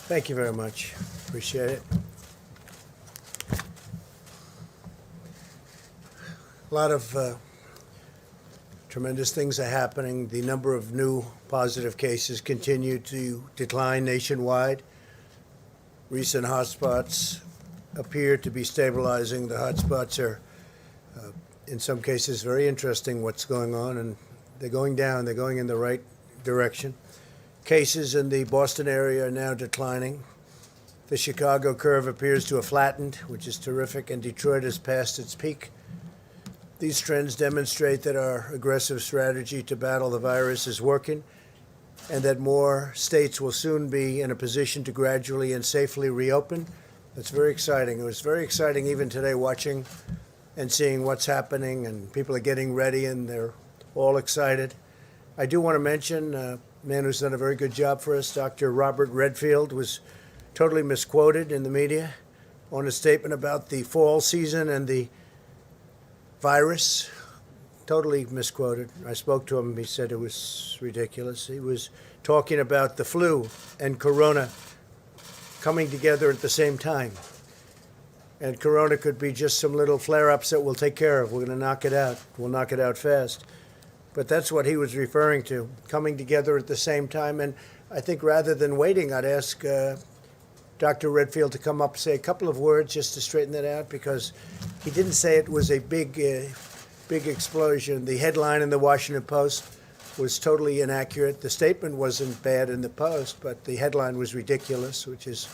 Thank you very much. Appreciate it. A lot of tremendous things are happening. The number of new positive cases continue to decline nationwide. Recent hotspots appear to be stabilizing. The hotspots are, in some cases, very interesting what's going on, and they're going down. They're going in the right direction. Cases in the Boston area are now declining. The Chicago curve appears to have flattened, which is terrific, and Detroit has passed its peak. These trends demonstrate that our aggressive strategy to battle the virus is working, and that more states will soon be in a position to gradually and safely reopen. That's very exciting. It was very exciting even today watching and seeing what's happening, and people are getting ready, and they're all excited. I do want to mention a man who's done a very good job for us, Dr. Robert Redfield, was totally misquoted in the media on a statement about the fall season and the virus. Totally misquoted. I spoke to him. He said it was ridiculous. He was talking about the flu and corona coming together at the same time. And corona could be just some little flare-ups that we'll take care of. We're going to knock it out. We'll knock it out fast. But that's what he was referring to, coming together at the same time. And I think rather than waiting, I'd ask Dr. Redfield to come up and say a couple of words just to straighten that out, because he didn't say it was a big explosion. The headline in the Washington Post was totally inaccurate. The statement wasn't bad in the Post, but the headline was ridiculous, which is,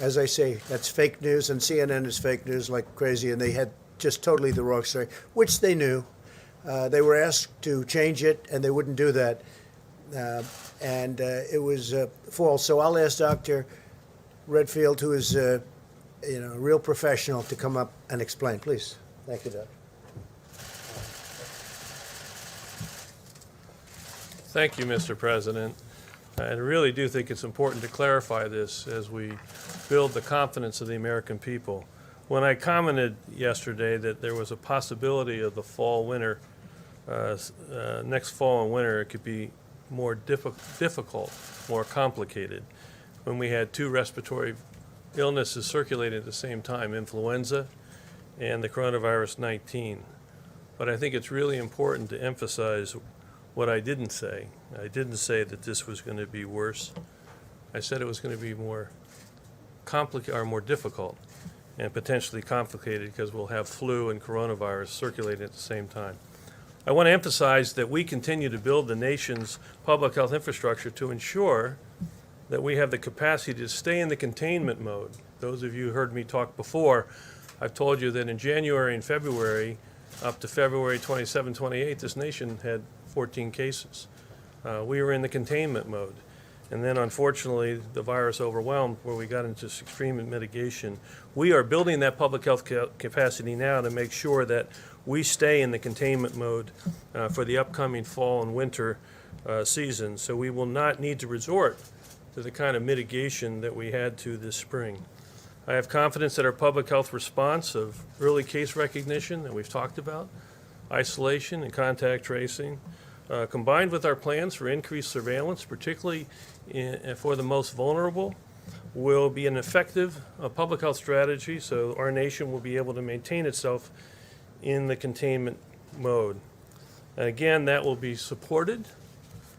as I say, that's fake news, and CNN is fake news like crazy, and they had just totally the wrong story, which they knew. They were asked to change it, and they wouldn't do that, and it was false. So I'll ask Dr. Redfield, who is a real professional, to come up and explain, please. Thank you, Doc. Thank you, Mr. President. I really do think it's important to clarify this as we build the confidence of the American people. When I commented yesterday that there was a possibility of the fall-winter, next fall and winter, it could be more difficult, more complicated, when we had two respiratory illnesses circulating at the same time, influenza and the coronavirus 19. But I think it's really important to emphasize what I didn't say. I didn't say that this was going to be worse. I said it was going to be more complicated or more difficult and potentially complicated because we'll have flu and coronavirus circulating at the same time. I want to emphasize that we continue to build the nation's public health infrastructure to ensure that we have the capacity to stay in the containment mode. Those of you who heard me talk before, I've told you that in January and February, up to February 27, 28, this nation had 14 cases. We were in the containment mode. And then unfortunately, the virus overwhelmed where we got into extreme mitigation. We are building that public health capacity now to make sure that we stay in the containment mode for the upcoming fall and winter season. So we will not need to resort to the kind of mitigation that we had to this spring. I have confidence that our public health response of early case recognition that we've talked about, isolation and contact tracing, combined with our plans for increased surveillance, particularly for the most vulnerable, will be an effective public health strategy so our nation will be able to maintain itself in the containment mode. And again, that will be supported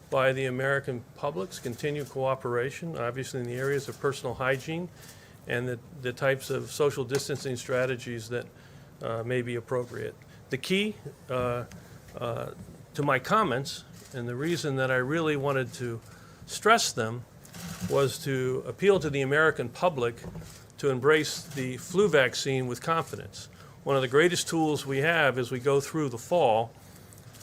by the American public's continued cooperation, obviously in the areas of personal hygiene and the types of social distancing strategies that may be appropriate. The key to my comments, and the reason that I really wanted to stress them, was to appeal to the American public to embrace the flu vaccine with confidence. One of the greatest tools we have as we go through the fall,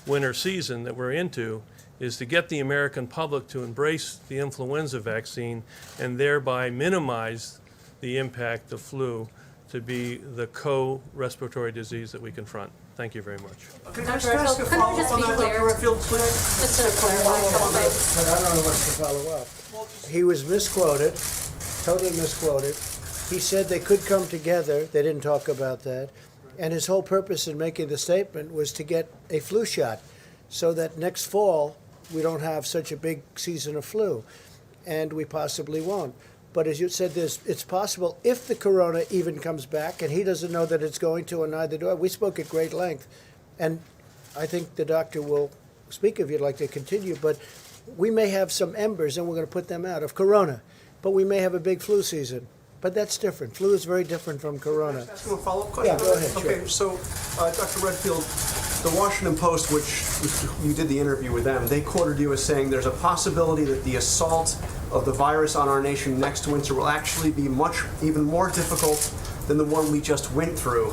winter season that we're into is to get the American public to embrace the influenza vaccine and thereby minimize the impact of flu to be the co-respiratory disease that we confront. Thank you very much. Could I just ask a follow-up on that, Dr. Redfield, please? Just to clarify a couple things. But I don't know what to follow up. He was misquoted, totally misquoted. He said they could come together. They didn't talk about that. And his whole purpose in making the statement was to get a flu shot so that next fall we don't have such a big season of flu. And we possibly won't. But as you said, it's possible if the corona even comes back, and he doesn't know that it's going to, and neither do I. We spoke at great length, and I think the doctor will speak if you'd like to continue, but we may have some embers, and we're going to put them out, of corona. But we may have a big flu season. But that's different. Flu is very different from corona. Ask you a follow-up question? Yeah, go ahead, sure. Okay, so, Dr. Redfield, the Washington Post, which you did the interview with them, they quoted you as saying there's a possibility that the assault of the virus on our nation next winter will actually be even more difficult than the one we just went through.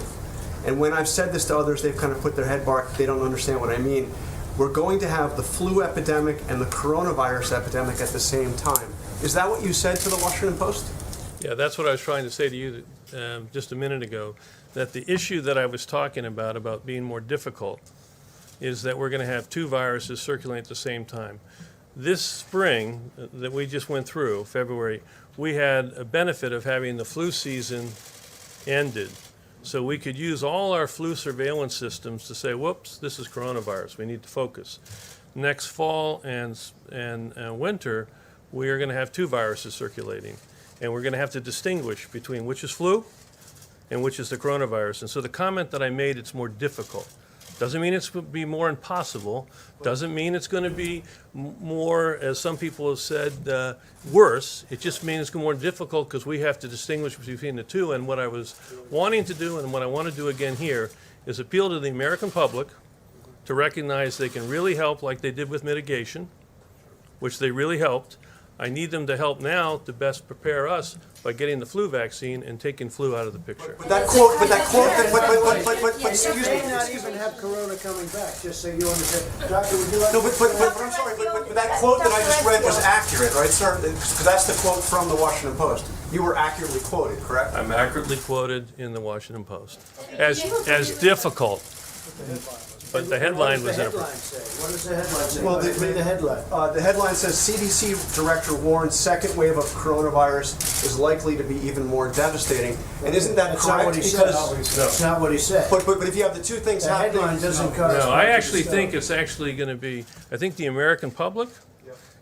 And when I've said this to others, they've kind of put their head back. They don't understand what I mean. We're going to have the flu epidemic and the coronavirus epidemic at the same time. Is that what you said to the Washington Post? Yeah, that's what I was trying to say to you just a minute ago, that the issue that I was talking about being more difficult, is that we're going to have two viruses circulating at the same time. This spring that we just went through, February, we had a benefit of having the flu season ended. So we could use all our flu surveillance systems to say, whoops, this is coronavirus, we need to focus. Next fall and winter, we are going to have two viruses circulating. And we're going to have to distinguish between which is flu and which is the coronavirus. And so the comment that I made, it's more difficult. Doesn't mean it's going to be more impossible. Doesn't mean it's going to be more, as some people have said, worse. It just means it's more difficult because we have to distinguish between the two. And what I was wanting to do, and what I want to do again here, is appeal to the American public to recognize they can really help like they did with mitigation, which they really helped. I need them to help now to best prepare us by getting the flu vaccine and taking flu out of the picture. But excuse You me. may not even have corona coming back, just so you understand. Doctor, would you like No, to... but I'm sorry, but that quote that I just read was accurate, right, sir? Because that's the quote from the Washington Post. You were accurately quoted, correct? I'm accurately quoted in the Washington Post as difficult. But the headline was What does the headline say? Well, Read the headline. The headline says CDC director warns second wave of coronavirus is likely to be even more devastating. And isn't that That's not correct? what he said. That's not what he said. But if you have the two things The happening, headline doesn't cover... No, I actually think it's actually going to be, I think the American public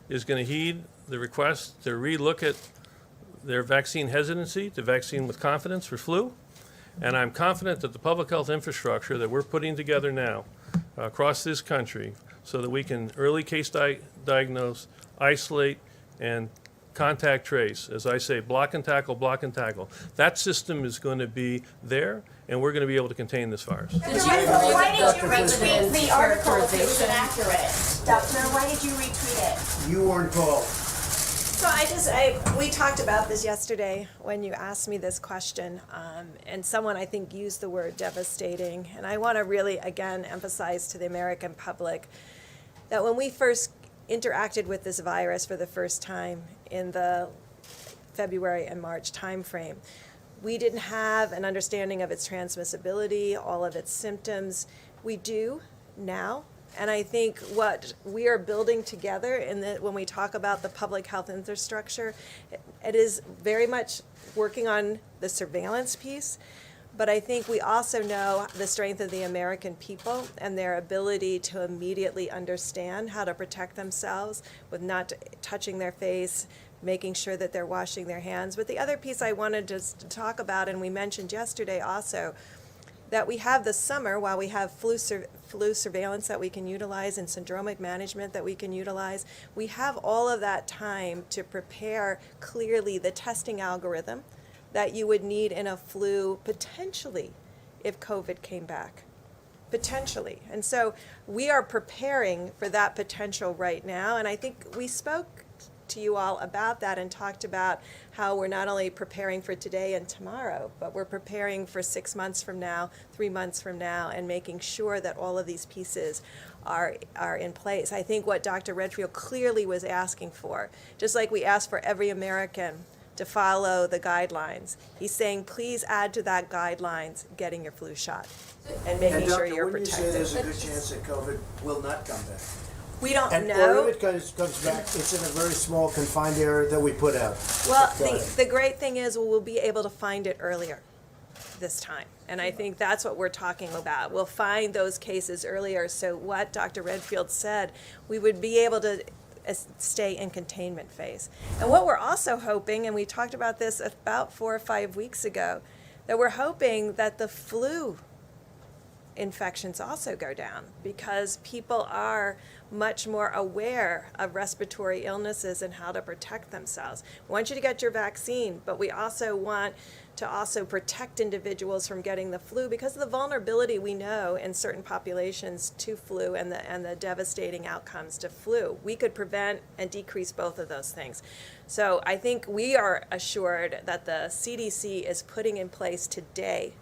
is going to heed the request to relook at their vaccine hesitancy to vaccine with confidence for flu. And I'm confident that the public health infrastructure that we're putting together now across this country so that we can early case diagnose, isolate, and contact trace, as I say, block and tackle, that system is going to be there, and we're going to be able to contain this virus. Did you Why did you Dr. retweet the article if it was characterization? inaccurate? Doctor, why did you retweet it? You weren't called. So we talked about this yesterday when you asked me this question, and someone I think used the word devastating. And I want to really, again, emphasize to the American public that when we first interacted with this virus for the first time in the February and March timeframe, we didn't have an understanding of its transmissibility, all of its symptoms. We do now. And I think what we are building together when we talk about the public health infrastructure, it is very much working on the surveillance piece. But I think we also know the strength of the American people and their ability to immediately understand how to protect themselves with not touching their face, making sure that they're washing their hands. But the other piece I wanted to talk about, and we mentioned yesterday also, that we have this summer, while we have flu surveillance that we can utilize and syndromic management that we can utilize, we have all of that time to prepare clearly the testing algorithm that you would need in a flu potentially if COVID came back. Potentially. And so we are preparing for that potential right now, and I think we spoke to you all about that and talked about how we're not only preparing for today and tomorrow, but we're preparing for 6 months from now, 3 months from now, and making sure that all of these pieces are in place. I think what Dr. Redfield clearly was asking for, just like we asked for every American to follow the guidelines, he's saying please add to that guidelines getting your flu shot and making And sure Doctor, you're wouldn't you say protected. there's a good chance that COVID will not come back? We don't And know. or if it comes back, it's in a very small confined area that we put out. Well, Go ahead. the great thing is we'll be able to find it earlier this time. And I think that's what we're talking about. We'll find those cases earlier. So what Dr. Redfield said, we would be able to stay in containment phase. And what we're also hoping, and we talked about this about 4 or 5 weeks ago, that we're hoping that the flu infections also go down because people are much more aware of respiratory illnesses and how to protect themselves. We want you to get your vaccine, but we also want to also protect individuals from getting the flu because of the vulnerability we know in certain populations to flu and the devastating outcomes to flu. We could prevent and decrease both of those things. So I think we are assured that the CDC is putting in place today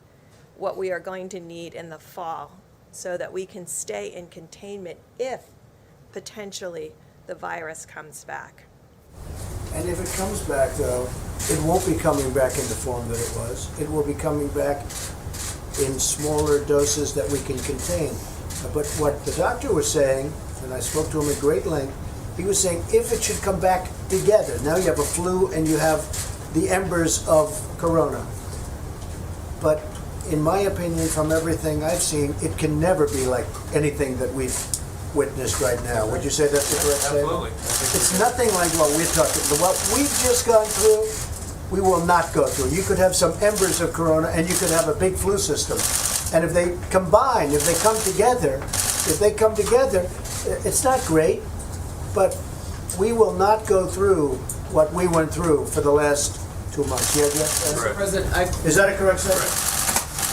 what we are going to need in the fall so that we can stay in containment if potentially the virus comes back. And if it comes back, though, it won't be coming back in the form that it was. It will be coming back in smaller doses that we can contain. But what the doctor was saying, and I spoke to him at great length, he was saying if it should come back together, now you have a flu and you have the embers of corona. But in my opinion, from everything I've seen, it can never be like anything that we've witnessed right now. Would you say that's the correct statement? Absolutely. It's nothing like what we're talking about. What we've just gone through, we will not go through. You could have some embers of corona and you could have a big flu system. And if they combine, if they come together, it's not great, but we will not go through what we went through for the last 2 months. Yeah, Mr. President, is that a correct statement?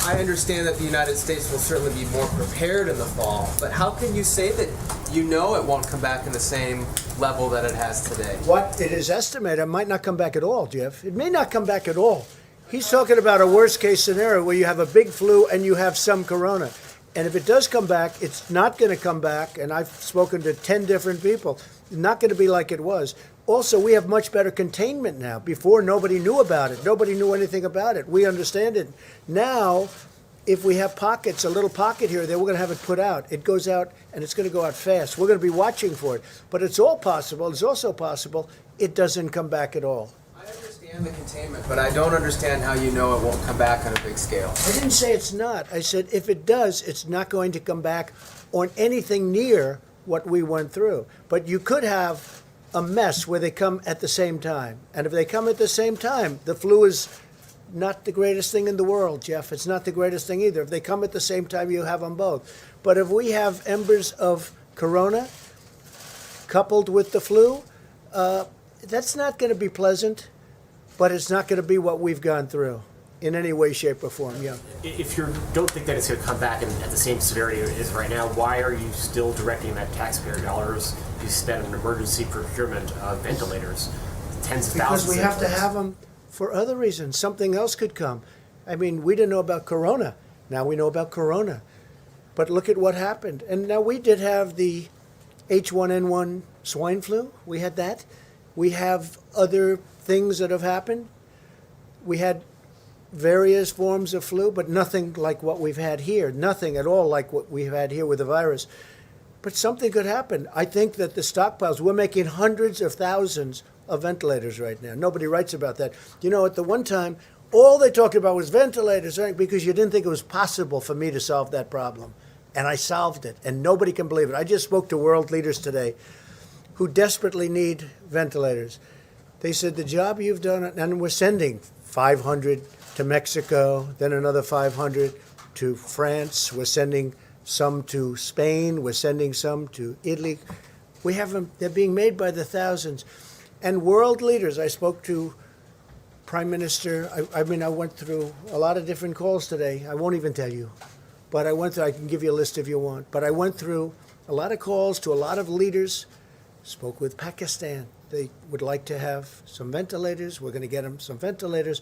I understand that the United States will certainly be more prepared in the fall, but how can you say that you know it won't come back in the same level that it has today? What it is estimated, it might not come back at all, Jeff. It may not come back at all. He's talking about a worst-case scenario where you have a big flu and you have some corona. And if it does come back, it's not going to come back, and I've spoken to 10 different people, not going to be like it was. Also, we have much better containment now. Before, nobody knew about it. Nobody knew anything about it. We understand it. Now, if we have pockets, a little pocket here, then we're going to have it put out. It goes out, and it's going to go out fast. We're going to be watching for it. But it's all possible. It's also possible it doesn't come back at all. I understand the containment, but I don't understand how you know it won't come back on a big scale. I didn't say it's not. I said if it does, it's not going to come back on anything near what we went through. But you could have a mess where they come at the same time. And if they come at the same time, the flu is not the greatest thing in the world, Jeff. It's not the greatest thing either. If they come at the same time, you have them both. But if we have embers of corona coupled with the flu, that's not going to be pleasant, but it's not going to be what we've gone through in any way, shape, or form. Yeah. If you don't think that it's going to come back at the same severity it is right now, why are you still directing that taxpayer dollars to spend on emergency procurement of ventilators, tens of thousands? Because we have to have them for other reasons. Something else could come. I mean, we didn't know about corona. Now we know about corona. But look at what happened. And now we did have the H1N1 swine flu. We had that. We have other things that have happened. We had various forms of flu, but nothing like what we've had here. Nothing at all like what we've had here with the virus. But something could happen. I think that the stockpiles, we're making hundreds of thousands of ventilators right now. Nobody writes about that. You know, at the one time, all they talked about was ventilators, right? Because you didn't think it was possible for me to solve that problem. And I solved it, and nobody can believe it. I just spoke to world leaders today who desperately need ventilators. They said, the job you've done, and we're sending 500 to Mexico, then another 500 to France. We're sending some to Spain. We're sending some to Italy. We have them. They're being made by the thousands. And world leaders, I spoke to Prime Minister. I went through a lot of different calls today. I won't even tell you. But I can give you a list if you want. But I went through a lot of calls to a lot of leaders, spoke with Pakistan. They would like to have some ventilators. We're going to get them some ventilators.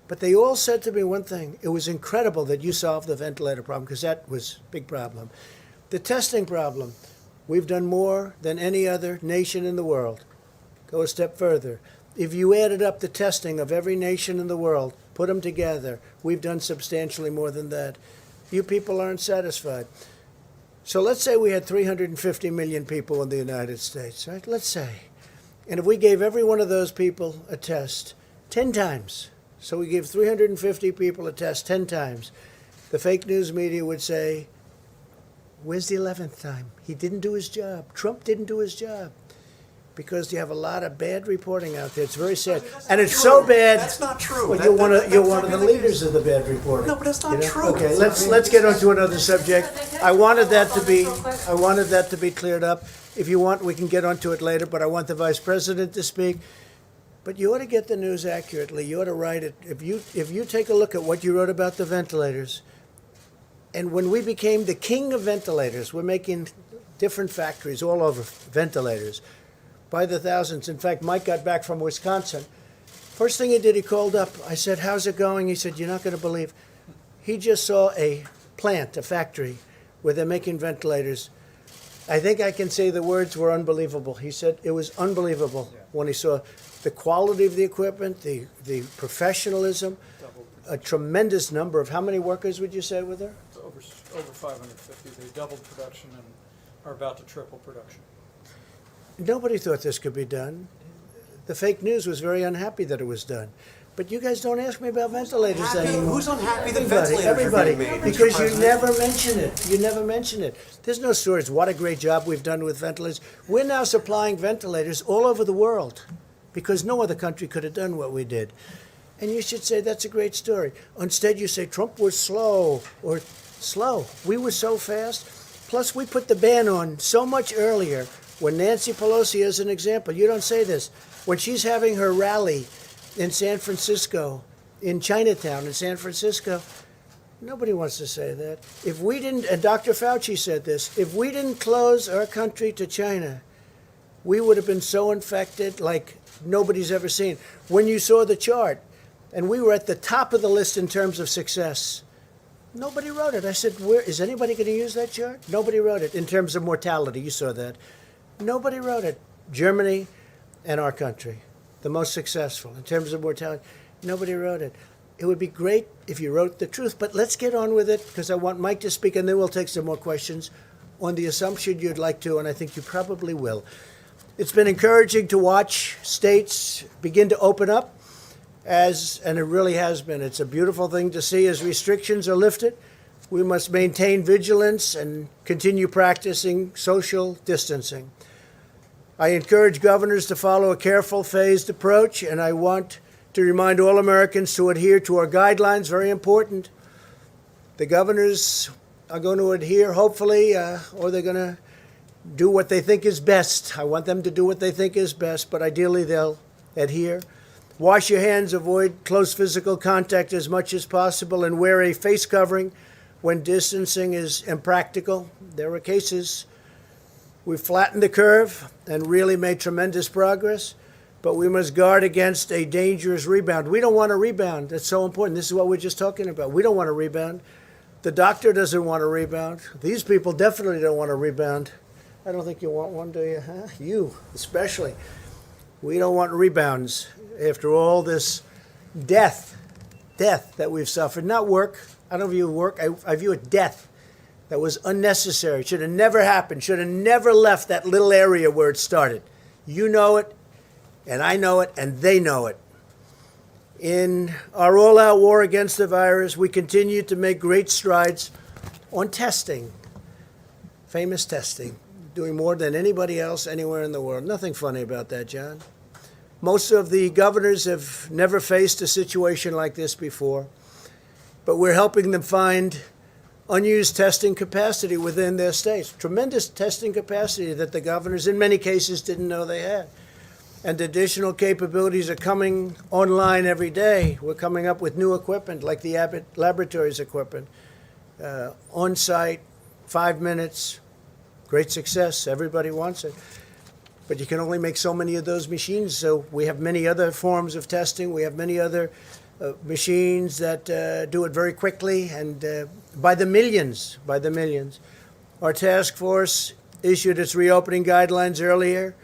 But they all said to me one thing. It was incredible that you solved the ventilator problem, because that was a big problem. The testing problem, we've done more than any other nation in the world. Go a step further. If you added up the testing of every nation in the world, put them together, we've done substantially more than that. You people aren't satisfied. So let's say we had 350 million people in the United States, right? Let's say. And if we gave every one of those people a test 10 times, so we give 350 people a test 10 times, the fake news media would say, where's the 11th time? He didn't do his job. Trump didn't do his job. Because you have a lot of bad reporting out there. It's very sad. And it's so bad. That's not true. Well, That- you're that- you're that's one of the exactly- leaders of the bad reporting. No, but that's not you know? true. Okay, let's get on to another subject. I wanted that to be cleared up. If you want, we can get onto it later, but I want the Vice President to speak. But you ought to get the news accurately. You ought to write it. If you take a look at what you wrote about the ventilators, and when we became the king of ventilators, we're making different factories all over, ventilators, by the thousands. In fact, Mike got back from Wisconsin. First thing he did, he called up. I said, how's it going? He said, you're not going to believe. He just saw a plant, a factory, where they're making ventilators. I think I can say the words were unbelievable. He said it was unbelievable when he saw the quality of the equipment, the professionalism, a tremendous number of, how many workers would you say were there? It's over 550. They doubled production and are about to triple production. Nobody thought this could be done. The fake news was very unhappy that it was done. But you guys don't ask me about ventilators Happy? anymore. Who's unhappy that Everybody, ventilators everybody, are being made? Mr. because you President? never mention it. You never mention it. There's no stories. What a great job we've done with ventilators. We're now supplying ventilators all over the world because no other country could have done what we did. And you should say that's a great story. Instead, you say Trump was slow or slow. We were so fast. Plus, we put the ban on so much earlier. When Nancy Pelosi, as an example, you don't say this, when she's having her rally in San Francisco, in Chinatown, in San Francisco, nobody wants to say that. If we didn't, and Dr. Fauci said this, if we didn't close our country to China, we would have been so infected like nobody's ever seen. When you saw the chart, and we were at the top of the list in terms of success, nobody wrote it. I said, where is anybody going to use that chart? Nobody wrote it. In terms of mortality, you saw that. Nobody wrote it. Germany and our country, the most successful in terms of mortality. Nobody wrote it. It would be great if you wrote the truth, but let's get on with it because I want Mike to speak and then we'll take some more questions on the assumption you'd like to, and I think you probably will. It's been encouraging to watch states begin to open up and it really has been. It's a beautiful thing to see as restrictions are lifted. We must maintain vigilance and continue practicing social distancing. I encourage governors to follow a careful, phased approach, and I want to remind all Americans to adhere to our guidelines, very important. The governors are going to adhere, hopefully, or they're going to do what they think is best. I want them to do what they think is best, but ideally they'll adhere. Wash your hands, avoid close physical contact as much as possible, and wear a face covering when distancing is impractical. There are cases. We've flattened the curve and really made tremendous progress, but we must guard against a dangerous rebound. We don't want a rebound. That's so important. This is what we're just talking about. We don't want a rebound. The doctor doesn't want a rebound. These people definitely don't want a rebound. I don't think you want one, do you? Huh? You, especially. We don't want rebounds after all this death that we've suffered. Not work. I don't view work. I view it death. That was unnecessary. Should have never happened. Should have never left that little area where it started. You know it, and I know it, and they know it. In our all-out war against the virus, we continue to make great strides on testing, famous testing, doing more than anybody else anywhere in the world. Nothing funny about that, John. Most of the governors have never faced a situation like this before, but we're helping them find unused testing capacity within their states. Tremendous testing capacity that the governors, in many cases, didn't know they had. And additional capabilities are coming online every day. We're coming up with new equipment, like the Abbott Laboratories equipment. On-site, 5 minutes, great success. Everybody wants it. But you can only make so many of those machines, so we have many other forms of testing. We have many other machines that do it very quickly and by the millions. Our task force issued its reopening guidelines earlier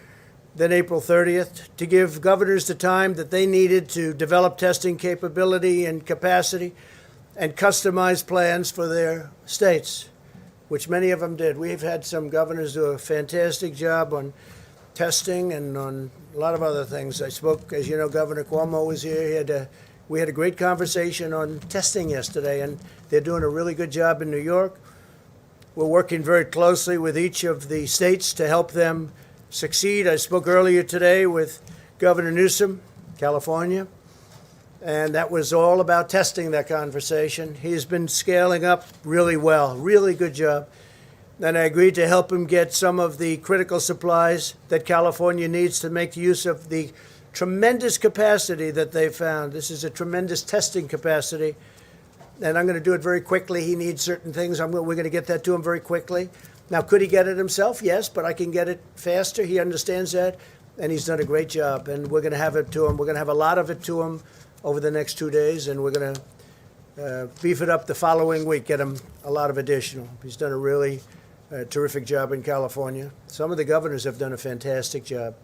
than April 30th to give governors the time that they needed to develop testing capability and capacity and customize plans for their states, which many of them did. We've had some governors do a fantastic job on testing and on a lot of other things. I spoke, as you know, Governor Cuomo was here. We had a great conversation on testing yesterday, and they're doing a really good job in New York. We're working very closely with each of the states to help them succeed. I spoke earlier today with Governor Newsom, California, and that was all about testing, that conversation. He's been scaling up really well, really good job. And I agreed to help him get some of the critical supplies that California needs to make use of the tremendous capacity that they found. This is a tremendous testing capacity, and I'm going to do it very quickly. He needs certain things. We're going to get that to him very quickly. Now, could he get it himself? Yes, but I can get it faster. He understands that, and he's done a great job. And we're going to have it to him. We're going to have a lot of it to him over the next 2 days, and we're going to beef it up the following week, get him a lot of additional. He's done a really terrific job in California. Some of the governors have done a fantastic job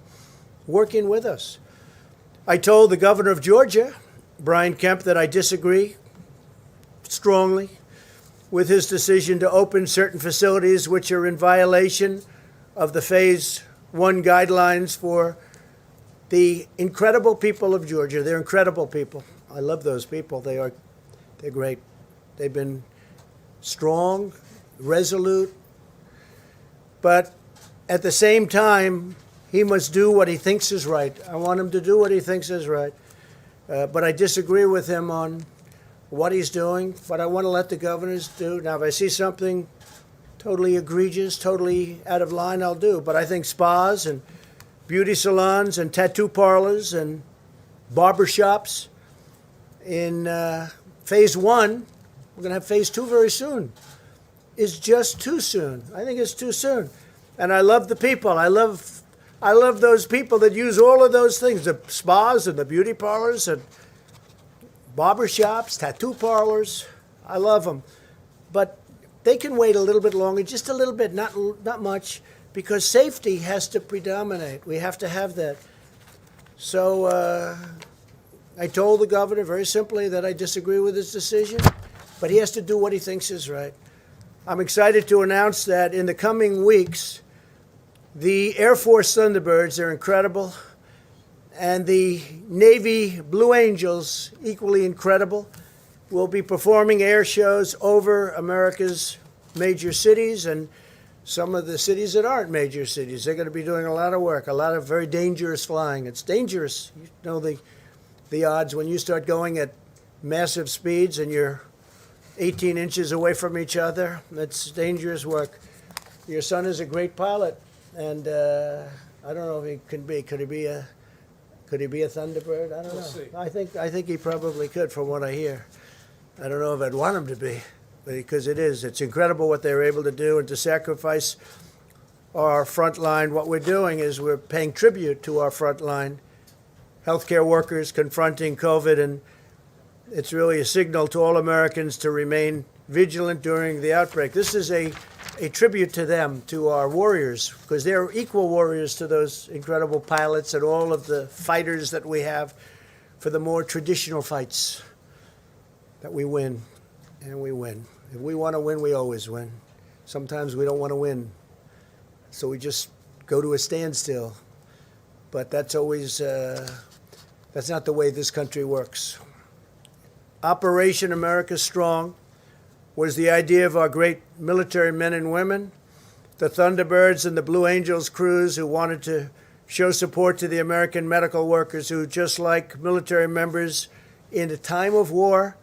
working with us. I told the governor of Georgia, Brian Kemp, that I disagree strongly with his decision to open certain facilities which are in violation of the Phase 1 guidelines for the incredible people of Georgia. They're incredible people. I love those people. They're great. They've been strong, resolute, but at the same time, he must do what he thinks is right. I want him to do what he thinks is right. But I disagree with him on what he's doing, but I want to let the governors do. Now, if I see something totally egregious, totally out of line, I'll do. But I think spas and beauty salons and tattoo parlors and barber shops in Phase 1, we're going to have Phase 2 very soon, is just too soon. I think it's too soon. And I love the people. I love those people that use all of those things, the spas and the beauty parlors and barber shops, tattoo parlors. I love them. But they can wait a little bit longer, just a little bit, not much, because safety has to predominate. We have to have that. So I told the governor very simply that I disagree with his decision, but he has to do what he thinks is right. I'm excited to announce that in the coming weeks, the Air Force Thunderbirds, they're incredible, and the Navy Blue Angels, equally incredible, will be performing air shows over America's major cities and some of the cities that aren't major cities. They're going to be doing a lot of work, a lot of very dangerous flying. It's dangerous. You know the odds when you start going at massive speeds and you're 18 inches away from each other. It's dangerous work. Your son is a great pilot, and I don't know if he can be. Could he be a Thunderbird? I don't know. see. I think he probably could, from what I hear. I don't know if I'd want him to be, because it's incredible what they're able to do, and to sacrifice our front line. What we're doing is we're paying tribute to our front line healthcare workers confronting COVID, and it's really a signal to all Americans to remain vigilant during the outbreak. This is a tribute to them, to our warriors, because they're equal warriors to those incredible pilots and all of the fighters that we have for the more traditional fights that we win, and we win. If we want to win, we always win. Sometimes we don't want to win, so we just go to a standstill. But that's always, that's not the way this country works. Operation America Strong was the idea of our great military men and women, the Thunderbirds and the Blue Angels crews, who wanted to show support to the American medical workers who, just like military members in a time of war,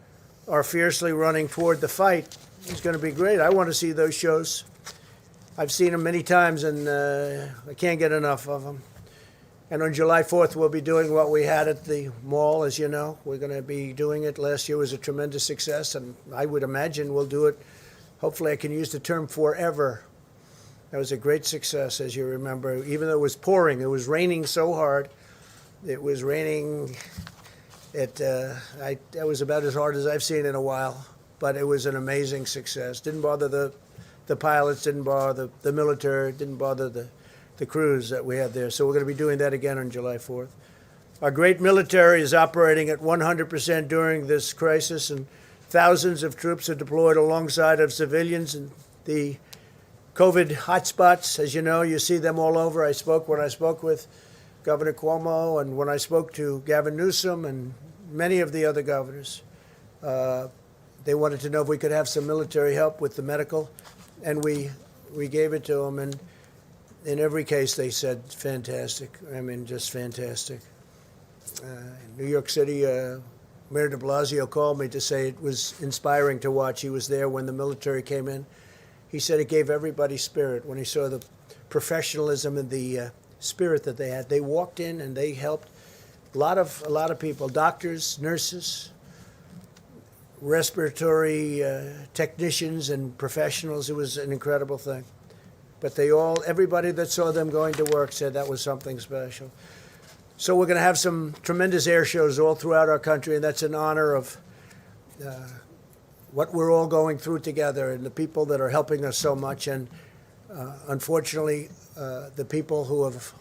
are fiercely running toward the fight. It's going to be great. I want to see those shows. I've seen them many times, and I can't get enough of them. And on July 4th, we'll be doing what we had at the mall, as you know. We're going to be doing it. Last year was a tremendous success, and I would imagine we'll do it. Hopefully, I can use the term forever. That was a great success, as you remember. Even though it was pouring, it was raining so hard. It was raining. That was about as hard as I've seen in a while, but it was an amazing success. Didn't bother the pilots, didn't bother the military, didn't bother the crews that we had there. So we're going to be doing that again on July 4th. Our great military is operating at 100% during this crisis, and thousands of troops are deployed alongside of civilians in the COVID hotspots. As you know, you see them all over. When I spoke with Governor Cuomo, and when I spoke to Gavin Newsom and many of the other governors, they wanted to know if we could have some military help with the medical, and we gave it to them. And in every case, they said fantastic. I mean, just fantastic. New York City, Mayor de Blasio called me to say it was inspiring to watch. He was there when the military came in. He said it gave everybody spirit when he saw the professionalism and the spirit that they had. They walked in and they helped a lot of people, doctors, nurses, respiratory technicians and professionals. It was an incredible thing. But everybody that saw them going to work said that was something special. So we're going to have some tremendous air shows all throughout our country, and that's in honor of what we're all going through together and the people that are helping us so much. And unfortunately, the people who have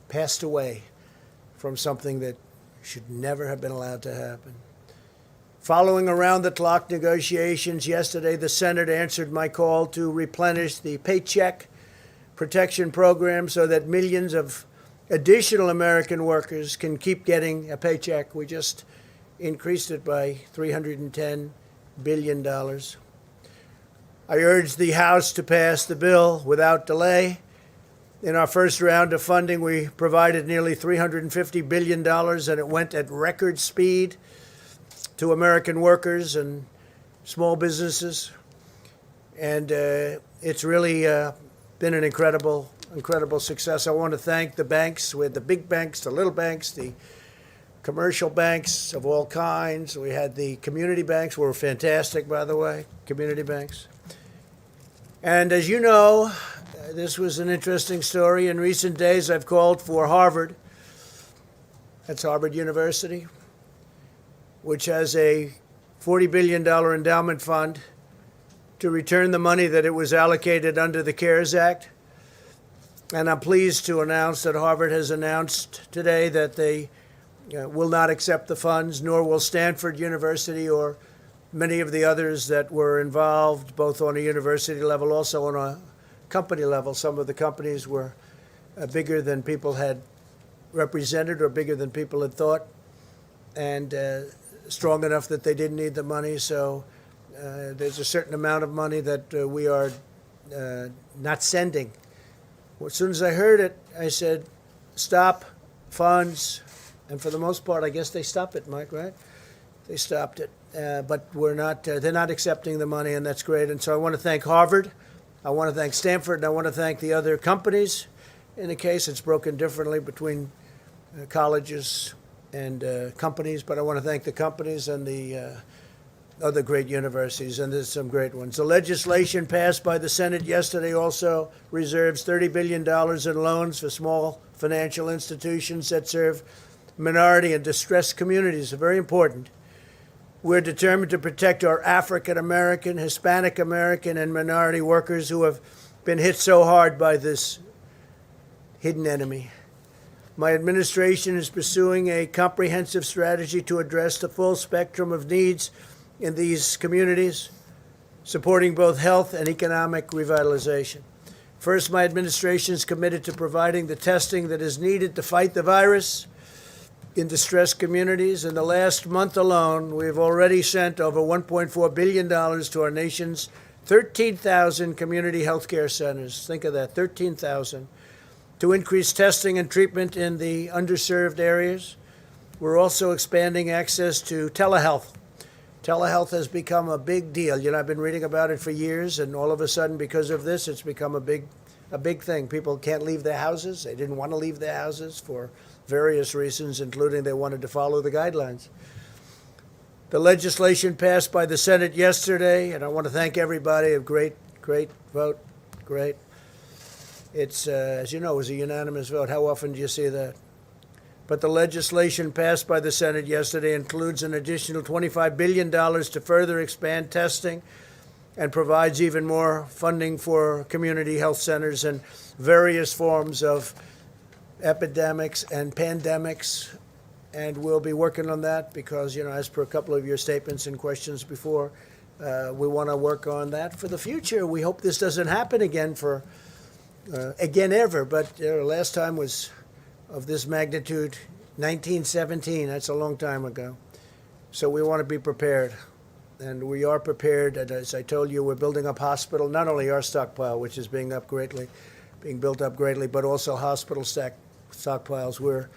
passed away from something that should never have been allowed to happen. Following around-the-clock negotiations yesterday, the Senate answered my call to replenish the Paycheck Protection Program so that millions of additional American workers can keep getting a paycheck. We just increased it by $310 billion. I urged the House to pass the bill without delay. In our first round of funding, we provided nearly $350 billion, and it went at record speed to American workers and small businesses. And it's really been an incredible success. I want to thank the banks. We had the big banks, the little banks, the commercial banks of all kinds. We had the community banks, who were fantastic, by the way, community banks. And as you know, this was an interesting story. In recent days, I've called for Harvard, that's Harvard University, which has a $40 billion endowment fund, to return the money that it was allocated under the CARES Act. And I'm pleased to announce that Harvard has announced today that they will not accept the funds, nor will Stanford University or many of the others that were involved, both on a university level, also on a company level. Some of the companies were bigger than people had represented or bigger than people had thought, and strong enough that they didn't need the money. So there's a certain amount of money that we are not sending. Well, as soon as I heard it, I said, stop funds. And for the most part, I guess they stopped it, Mike, right? They stopped it. But they're not accepting the money, and that's great. And so I want to thank Harvard. I want to thank Stanford, and I want to thank the other companies. In the case, it's broken differently between colleges and companies, but I want to thank the companies and the other great universities, and there's some great ones. The legislation passed by the Senate yesterday also reserves $30 billion in loans for small financial institutions that serve minority and distressed communities. Very important. We're determined to protect our African American, Hispanic American, and minority workers who have been hit so hard by this hidden enemy. My administration is pursuing a comprehensive strategy to address the full spectrum of needs in these communities, supporting both health and economic revitalization. First, my administration is committed to providing the testing that is needed to fight the virus in distressed communities. In the last month alone, we have already sent over $1.4 billion to our nation's 13,000 community health care centers. Think of that, 13,000, to increase testing and treatment in the underserved areas. We're also expanding access to telehealth. Telehealth has become a big deal. You know, I've been reading about it for years, and all of a sudden, because of this, it's become a big thing. People can't leave their houses. They didn't want to leave their houses for various reasons, including they wanted to follow the guidelines. The legislation passed by the Senate yesterday, and I want to thank everybody. A great vote, great. It's, as you know, it was a unanimous vote. How often do you see that? But the legislation passed by the Senate yesterday includes an additional $25 billion to further expand testing and provides even more funding for community health centers and various forms of epidemics and pandemics. And we'll be working on that because, you know, as per a couple of your statements and questions before, we want to work on that for the future. We hope this doesn't happen again ever. But last time was of this magnitude, 1917. That's a long time ago. So we want to be prepared. And we are prepared. And as I told you, we're building up hospital, not only our stockpile, which is being up greatly, being built up greatly, but also hospital stockpiles. We're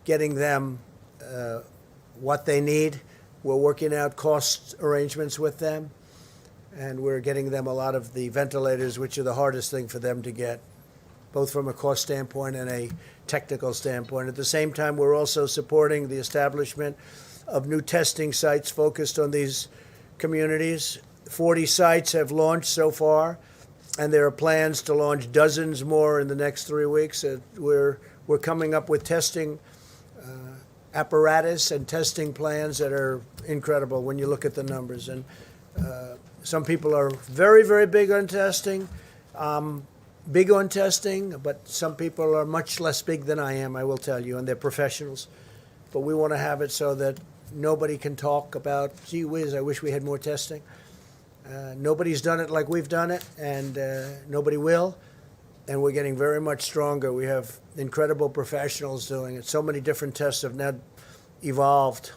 getting them what they need. We're working out cost arrangements with them, and we're getting them a lot of the ventilators, which are the hardest thing for them to get, both from a cost standpoint and a technical standpoint. At the same time, we're also supporting the establishment of new testing sites focused on these communities. 40 sites have launched so far, and there are plans to launch dozens more in the next 3 weeks. We're coming up with testing apparatus and testing plans that are incredible when you look at the numbers. And some people are very, very big on testing, but some people are much less big than I am, I will tell you, and they're professionals. But we want to have it so that nobody can talk about, gee whiz, I wish we had more testing. Nobody's done it like we've done it, and nobody will. And we're getting very much stronger. We have incredible professionals doing it. So many different tests have now evolved.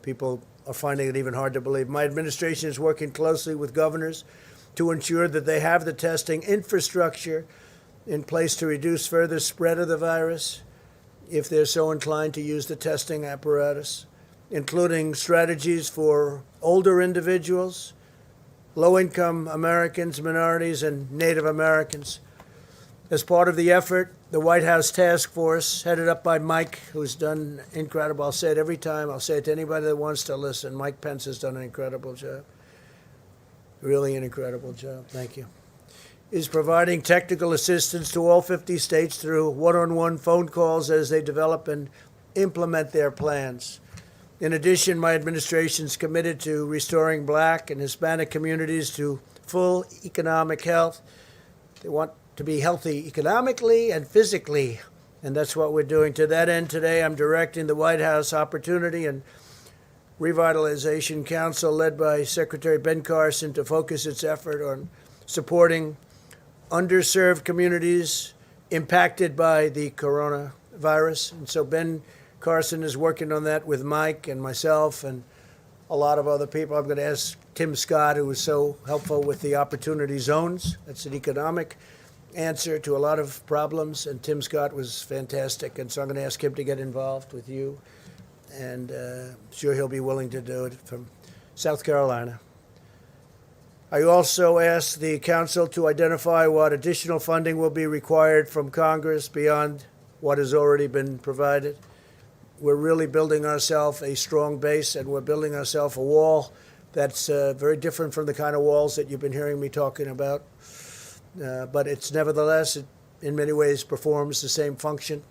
People are finding it even hard to believe. My administration is working closely with governors to ensure that they have the testing infrastructure in place to reduce further spread of the virus if they're so inclined to use the testing apparatus, including strategies for older individuals, low-income Americans, minorities, and Native Americans. As part of the effort, the White House Task Force, headed up by Mike, who's done incredible. I'll say it every time. I'll say it to anybody that wants to listen. Mike Pence has done an incredible job. Really an incredible job. Thank you. Is providing technical assistance to all 50 states through one-on-one phone calls as they develop and implement their plans. In addition, my administration is committed to restoring Black and Hispanic communities to full economic health. They want to be healthy economically and physically, and that's what we're doing. To that end, today I'm directing the White House Opportunity and Revitalization Council, led by Secretary Ben Carson, to focus its effort on supporting underserved communities impacted by the coronavirus. And so Ben Carson is working on that with Mike and myself and a lot of other people. I'm going to ask Tim Scott, who was so helpful with the opportunity zones. That's an economic answer to a lot of problems, and Tim Scott was fantastic. And so I'm going to ask him to get involved with you, and sure he'll be willing to do it from South Carolina. I also asked the council to identify what additional funding will be required from Congress beyond what has already been provided. We're really building ourselves a strong base, and we're building ourselves a wall that's very different from the kind of walls that you've been hearing me talking about. But it's nevertheless, it in many ways performs the same function,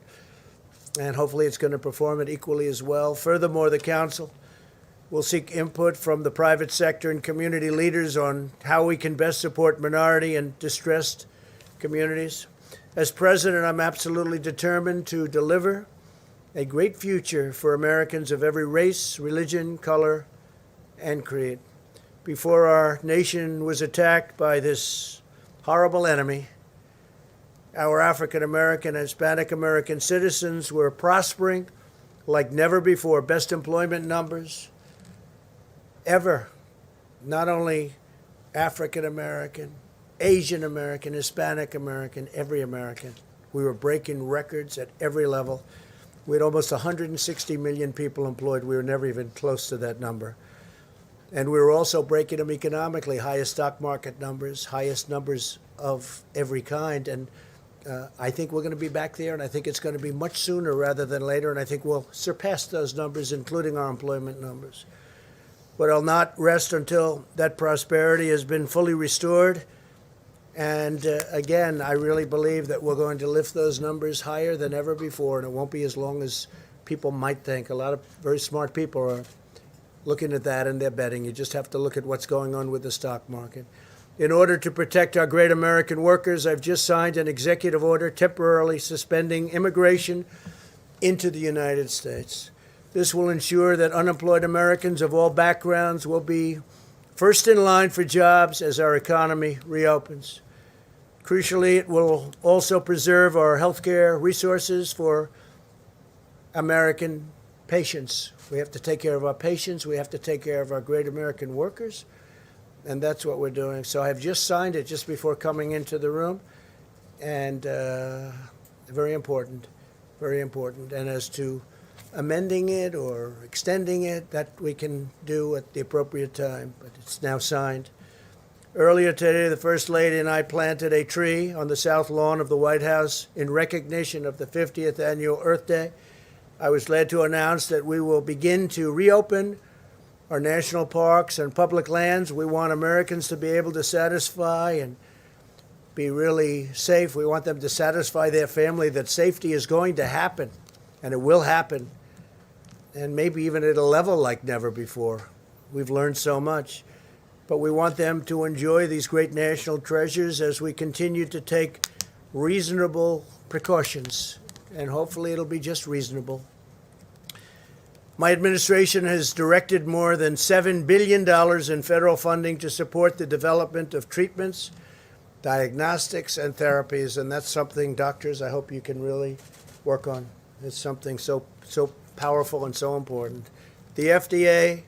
and hopefully it's going to perform it equally as well. Furthermore, the council will seek input from the private sector and community leaders on how we can best support minority and distressed communities. As president, I'm absolutely determined to deliver a great future for Americans of every race, religion, color, and creed. Before our nation was attacked by this horrible enemy, our African American and Hispanic American citizens were prospering like never before. Best employment numbers ever. Not only African American, Asian American, Hispanic American, every American. We were breaking records at every level. We had almost 160 million people employed. We were never even close to that number. And we were also breaking them economically, highest stock market numbers, highest numbers of every kind. And I think we're going to be back there, and I think it's going to be much sooner rather than later, and I think we'll surpass those numbers, including our employment numbers. But I'll not rest until that prosperity has been fully restored. And again, I really believe that we're going to lift those numbers higher than ever before, and it won't be as long as people might think. A lot of very smart people are looking at that, and they're betting. You just have to look at what's going on with the stock market. In order to protect our great American workers, I've just signed an executive order temporarily suspending immigration into the United States. This will ensure that unemployed Americans of all backgrounds will be first in line for jobs as our economy reopens. Crucially, it will also preserve our healthcare resources for American patients. We have to take care of our patients. We have to take care of our great American workers. And that's what we're doing. So I've just signed it just before coming into the room. and very important, very important. And as to amending it or extending it, that we can do at the appropriate time, but it's now signed. Earlier today, the First Lady and I planted a tree on the south lawn of the White House in recognition of the 50th annual Earth Day. I was led to announce that we will begin to reopen our national parks and public lands. We want Americans to be able to satisfy and be really safe. We want them to satisfy their family that safety is going to happen, and it will happen, and maybe even at a level like never before. We've learned so much. But we want them to enjoy these great national treasures as we continue to take reasonable precautions, and hopefully it'll be just reasonable. My administration has directed more than $7 billion in federal funding to support the development of treatments, diagnostics, and therapies, and that's something, doctors, I hope you can really work on. It's something so powerful and so important. The FDA,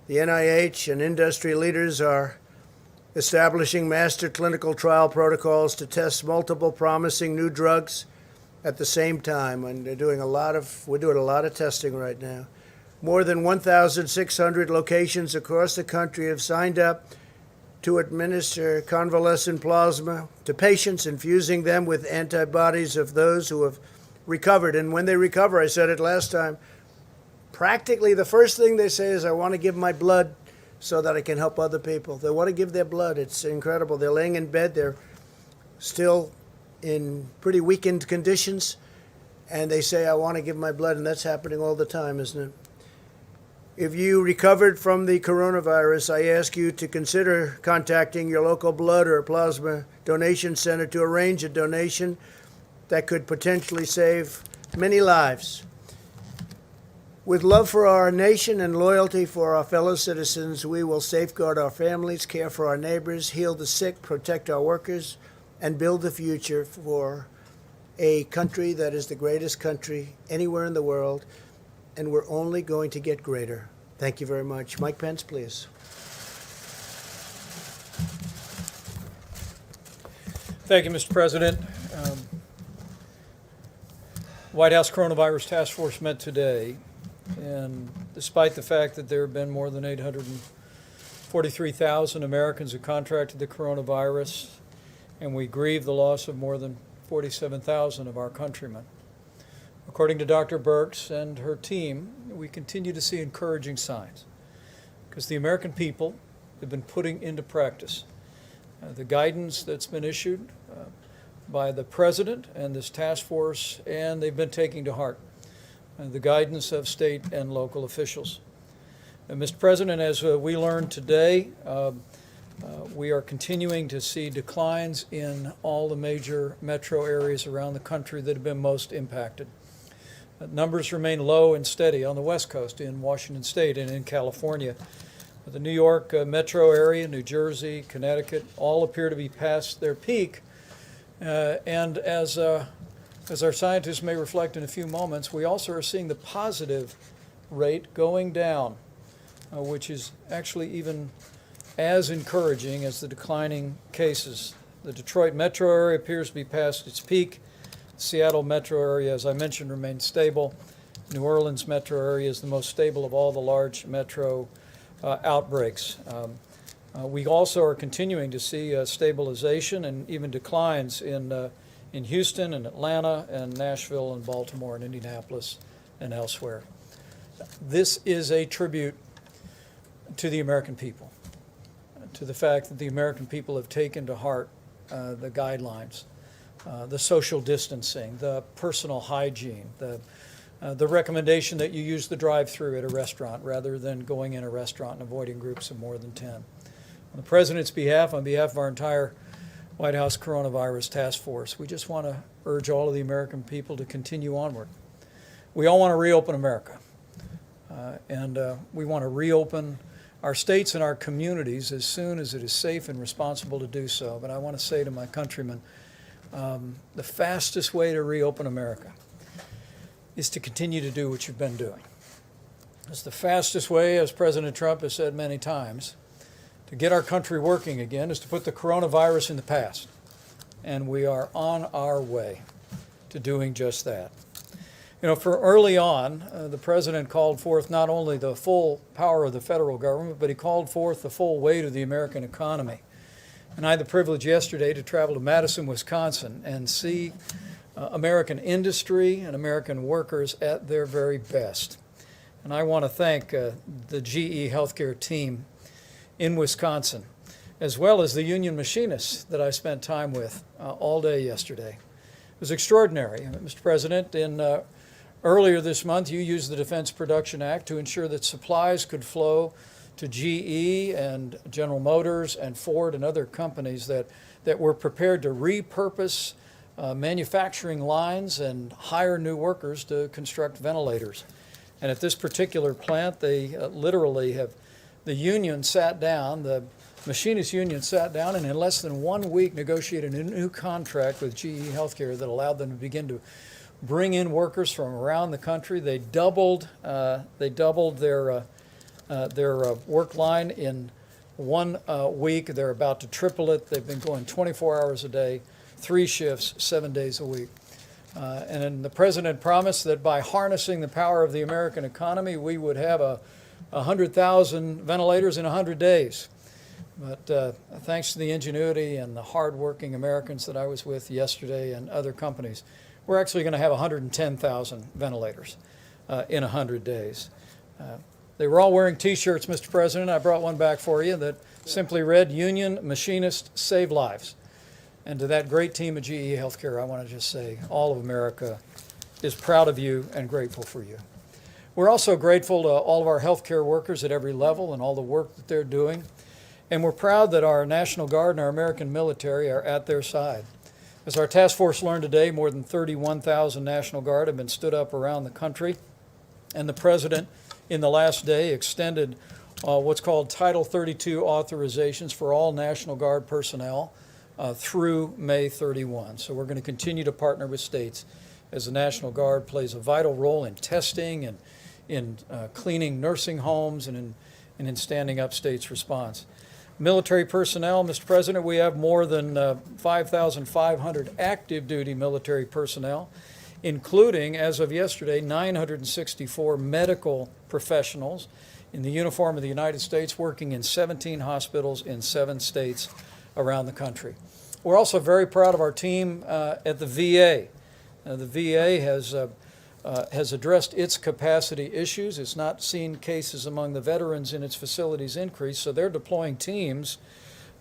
the NIH, and industry leaders are establishing master clinical trial protocols to test multiple promising new drugs at the same time, and we're doing a lot of testing right now. More than 1,600 locations across the country have signed up to administer convalescent plasma to patients, infusing them with antibodies of those who have recovered. And when they recover, I said it last time, practically the first thing they say is, I want to give my blood so that I can help other people. They want to give their blood. It's incredible. They're laying in bed. They're still in pretty weakened conditions, and they say, I want to give my blood, and that's happening all the time, isn't it? If you recovered from the coronavirus, I ask you to consider contacting your local blood or plasma donation center to arrange a donation that could potentially save many lives. With love for our nation and loyalty for our fellow citizens, we will safeguard our families, care for our neighbors, heal the sick, protect our workers, and build the future for a country that is the greatest country anywhere in the world, and we're only going to get greater. Thank you very much. Mike Pence, please. Thank you, Mr. President. White House Coronavirus Task Force met today, and despite the fact that there have been more than 843,000 Americans who contracted the coronavirus, and we grieve the loss of more than 47,000 of our countrymen. According to Dr. Birx and her team, we continue to see encouraging signs because the American people have been putting into practice the guidance that's been issued by the President and this task force, and they've been taking to heart the guidance of state and local officials. And Mr. President, as we learned today, we are continuing to see declines in all the major metro areas around the country that have been most impacted. Numbers remain low and steady on the West Coast, in Washington State and in California. The New York metro area, New Jersey, Connecticut, all appear to be past their peak. And as our scientists may reflect in a few moments, we also are seeing the positive rate going down, which is actually even as encouraging as the declining cases. The Detroit metro area appears to be past its peak. The Seattle metro area, as I mentioned, remains stable. New Orleans metro area is the most stable of all the large metro outbreaks. We also are continuing to see stabilization and even declines in Houston and Atlanta and Nashville and Baltimore and Indianapolis and elsewhere. This is a tribute to the American people, to the fact that the American people have taken to heart the guidelines, the social distancing, the personal hygiene, the recommendation that you use the drive-through at a restaurant rather than going in a restaurant and avoiding groups of more than 10. On the President's behalf, on behalf of our entire White House Coronavirus Task Force, we just want to urge all of the American people to continue onward. We all want to reopen America, and we want to reopen our states and our communities as soon as it is safe and responsible to do so. But I want to say to my countrymen, the fastest way to reopen America is to continue to do what you've been doing. It's the fastest way, as President Trump has said many times, to get our country working again is to put the coronavirus in the past. and we are on our way to doing just that. You know, for early on, the President called forth not only the full power of the federal government, but he called forth the full weight of the American economy. And I had the privilege yesterday to travel to Madison, Wisconsin, and see American industry and American workers at their very best. And I want to thank the GE Healthcare team in Wisconsin, as well as the union machinists that I spent time with all day yesterday. It was extraordinary. Mr. President, earlier this month, you used the Defense Production Act to ensure that supplies could flow to GE and General Motors and Ford and other companies that were prepared to repurpose manufacturing lines and hire new workers to construct ventilators. And at this particular plant, they literally have, the union sat down, the machinist union sat down, and in less than 1 week negotiated a new contract with GE Healthcare that allowed them to begin to bring in workers from around the country. They doubled their work line in 1 week. They're about to triple it. They've been going 24 hours a day, 3 shifts, 7 days a week. And then the President promised that by harnessing the power of the American economy, we would have 100,000 ventilators in 100 days. But thanks to the ingenuity and the hardworking Americans that I was with yesterday and other companies, we're actually going to have 110,000 ventilators in 100 days. They were all wearing T-shirts, Mr. President. I brought one back for you that simply read, "Union Machinists Save Lives." And to that great team at GE Healthcare, I want to just say all of America is proud of you and grateful for you. We're also grateful to all of our healthcare workers at every level and all the work that they're doing. And we're proud that our National Guard and our American military are at their side. As our task force learned today, more than 31,000 National Guard have been stood up around the country. And the President, in the last day, extended what's called Title 32 authorizations for all National Guard personnel through May 31. So we're going to continue to partner with states as the National Guard plays a vital role in testing and in cleaning nursing homes and in standing up states' response. Military personnel, Mr. President, we have more than 5,500 active duty military personnel, including, as of yesterday, 964 medical professionals in the uniform of the United States working in 17 hospitals in 7 states around the country. We're also very proud of our team at the VA. The VA has addressed its capacity issues. It's not seen cases among the veterans in its facilities increase, so they're deploying teams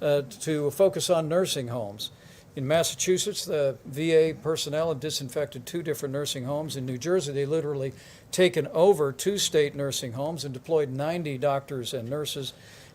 to focus on nursing homes. In Massachusetts, the VA personnel have disinfected 2 different nursing homes. In New Jersey, they literally taken over 2 state nursing homes and deployed 90 doctors and nurses.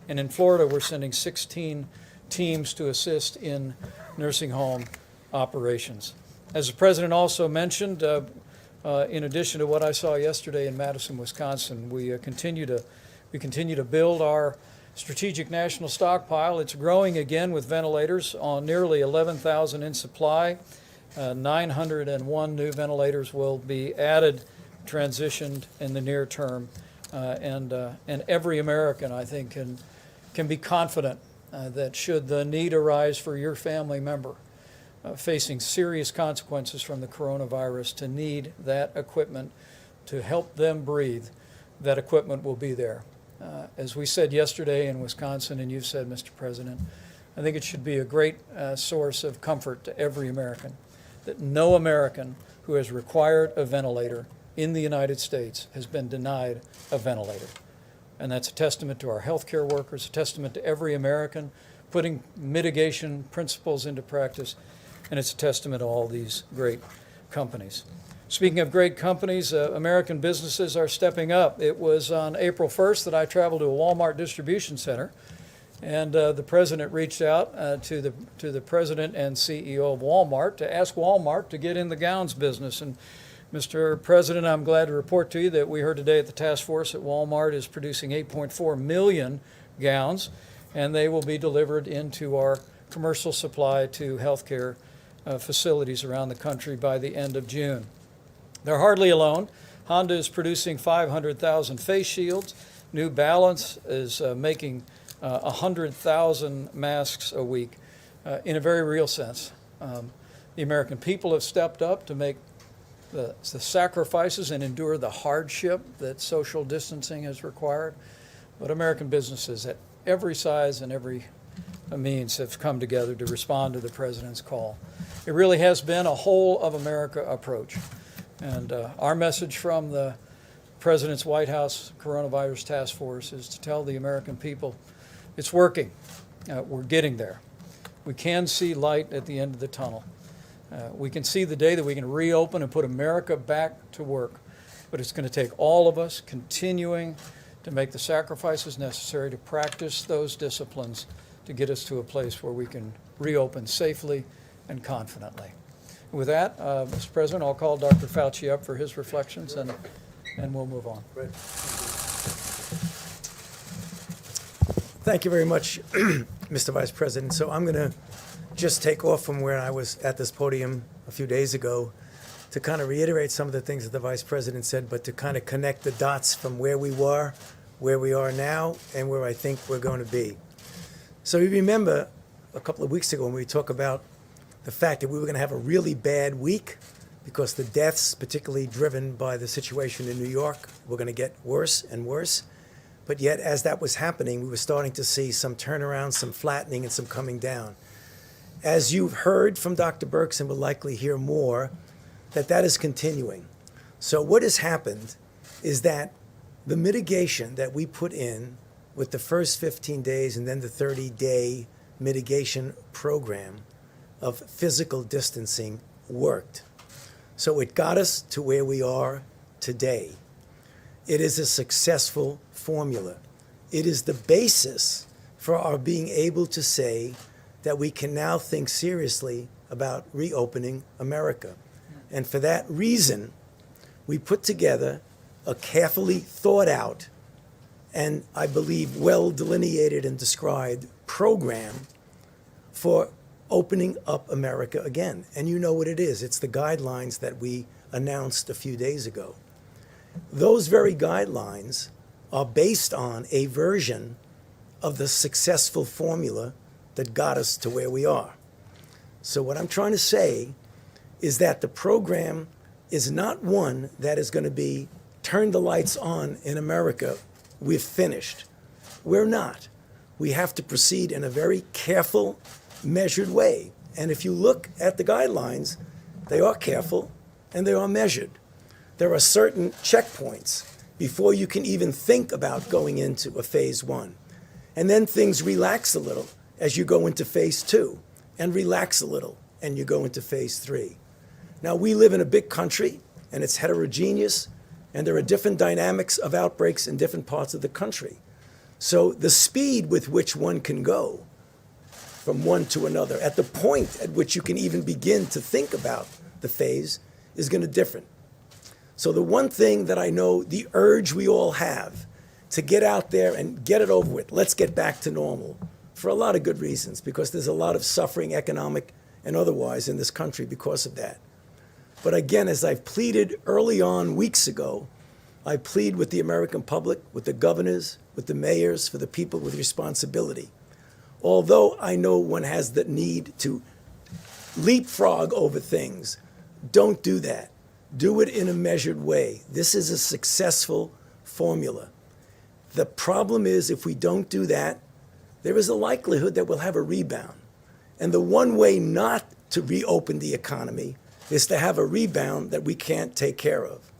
And in Florida, we're sending 16 teams to assist in nursing home operations. As the President also mentioned, in addition to what I saw yesterday in Madison, Wisconsin, we continue to build our strategic national stockpile. It's growing again with ventilators, on nearly 11,000 in supply. 901 new ventilators will be added, transitioned in the near term, and every American, I think, can be confident that should the need arise for your family member facing serious consequences from the coronavirus to need that equipment to help them breathe, that equipment will be there. As we said yesterday in Wisconsin, and you've said, Mr. President, I think it should be a great source of comfort to every American that no American who has required a ventilator in the United States has been denied a ventilator. And that's a testament to our healthcare workers, a testament to every American putting mitigation principles into practice, and it's a testament to all these great companies. Speaking of great companies, American businesses are stepping up. It was on April 1st that I traveled to a Walmart distribution center, and the President reached out to the President and CEO of Walmart to ask Walmart to get in the gowns business. And Mr. President, I'm glad to report to you that we heard today at the task force that Walmart is producing 8.4 million gowns, and they will be delivered into our commercial supply to healthcare facilities around the country by the end of June. They're hardly alone. Honda is producing 500,000 face shields. New Balance is making 100,000 masks a week. In a very real sense, The American people have stepped up to make the sacrifices and endure the hardship that social distancing has required. But American businesses at every size and every means have come together to respond to the President's call. It really has been a whole of America approach. And our message from the President's White House Coronavirus Task Force is to tell the American people it's working. We're getting there. We can see light at the end of the tunnel. We can see the day that we can reopen and put America back to work. But it's going to take all of us continuing to make the sacrifices necessary to practice those disciplines to get us to a place where we can reopen safely and confidently. With that, Mr. President, I'll call Dr. Fauci up for his reflections, and we'll move on. Thank you very much, Mr. Vice President. So I'm going to just take off from where I was at this podium a few days ago to kind of reiterate some of the things that the Vice President said, but to kind of connect the dots from where we were, where we are now, and where I think we're going to be. So you remember a couple of weeks ago when we talked about the fact that we were going to have a really bad week because the deaths, particularly driven by the situation in New York, were going to get worse and worse. But yet, as that was happening, we were starting to see some turnaround, some flattening, and some coming down. As you've heard from Dr. Birx and will likely hear more, that is continuing. So what has happened is that the mitigation that we put in with the first 15 days and then the 30-day mitigation program of physical distancing worked. So it got us to where we are today. It is a successful formula. It is the basis for our being able to say that we can now think seriously about reopening America. And for that reason, we put together a carefully thought out and I believe well delineated and described program for opening up America again. And you know what it is. It's the guidelines that we announced a few days ago. Those very guidelines are based on a version of the successful formula that got us to where we are. So what I'm trying to say is that the program is not one that is going to be turn the lights on in America, we've finished. We're not. We have to proceed in a very careful, measured way. And if you look at the guidelines, they are careful and they are measured. There are certain checkpoints before you can even think about going into a phase one. And then things relax a little as you go into phase two, and relax a little and you go into phase three. Now, we live in a big country and it's heterogeneous, and there are different dynamics of outbreaks in different parts of the country. So the speed with which one can go from one to another, at the point at which you can even begin to think about the phase, is going to differ. So the one thing that I know, the urge we all have to get out there and get it over with, let's get back to normal, for a lot of good reasons, because there's a lot of suffering, economic and otherwise, in this country because of that. But again, as I've pleaded early on weeks ago, I plead with the American public, with the governors, with the mayors, for the people with responsibility. Although I know one has the need to leapfrog over things, don't do that. Do it in a measured way. This is a successful formula. The problem is, if we don't do that, there is a likelihood that we'll have a rebound. And the one way not to reopen the economy is to have a rebound that we can't take care of.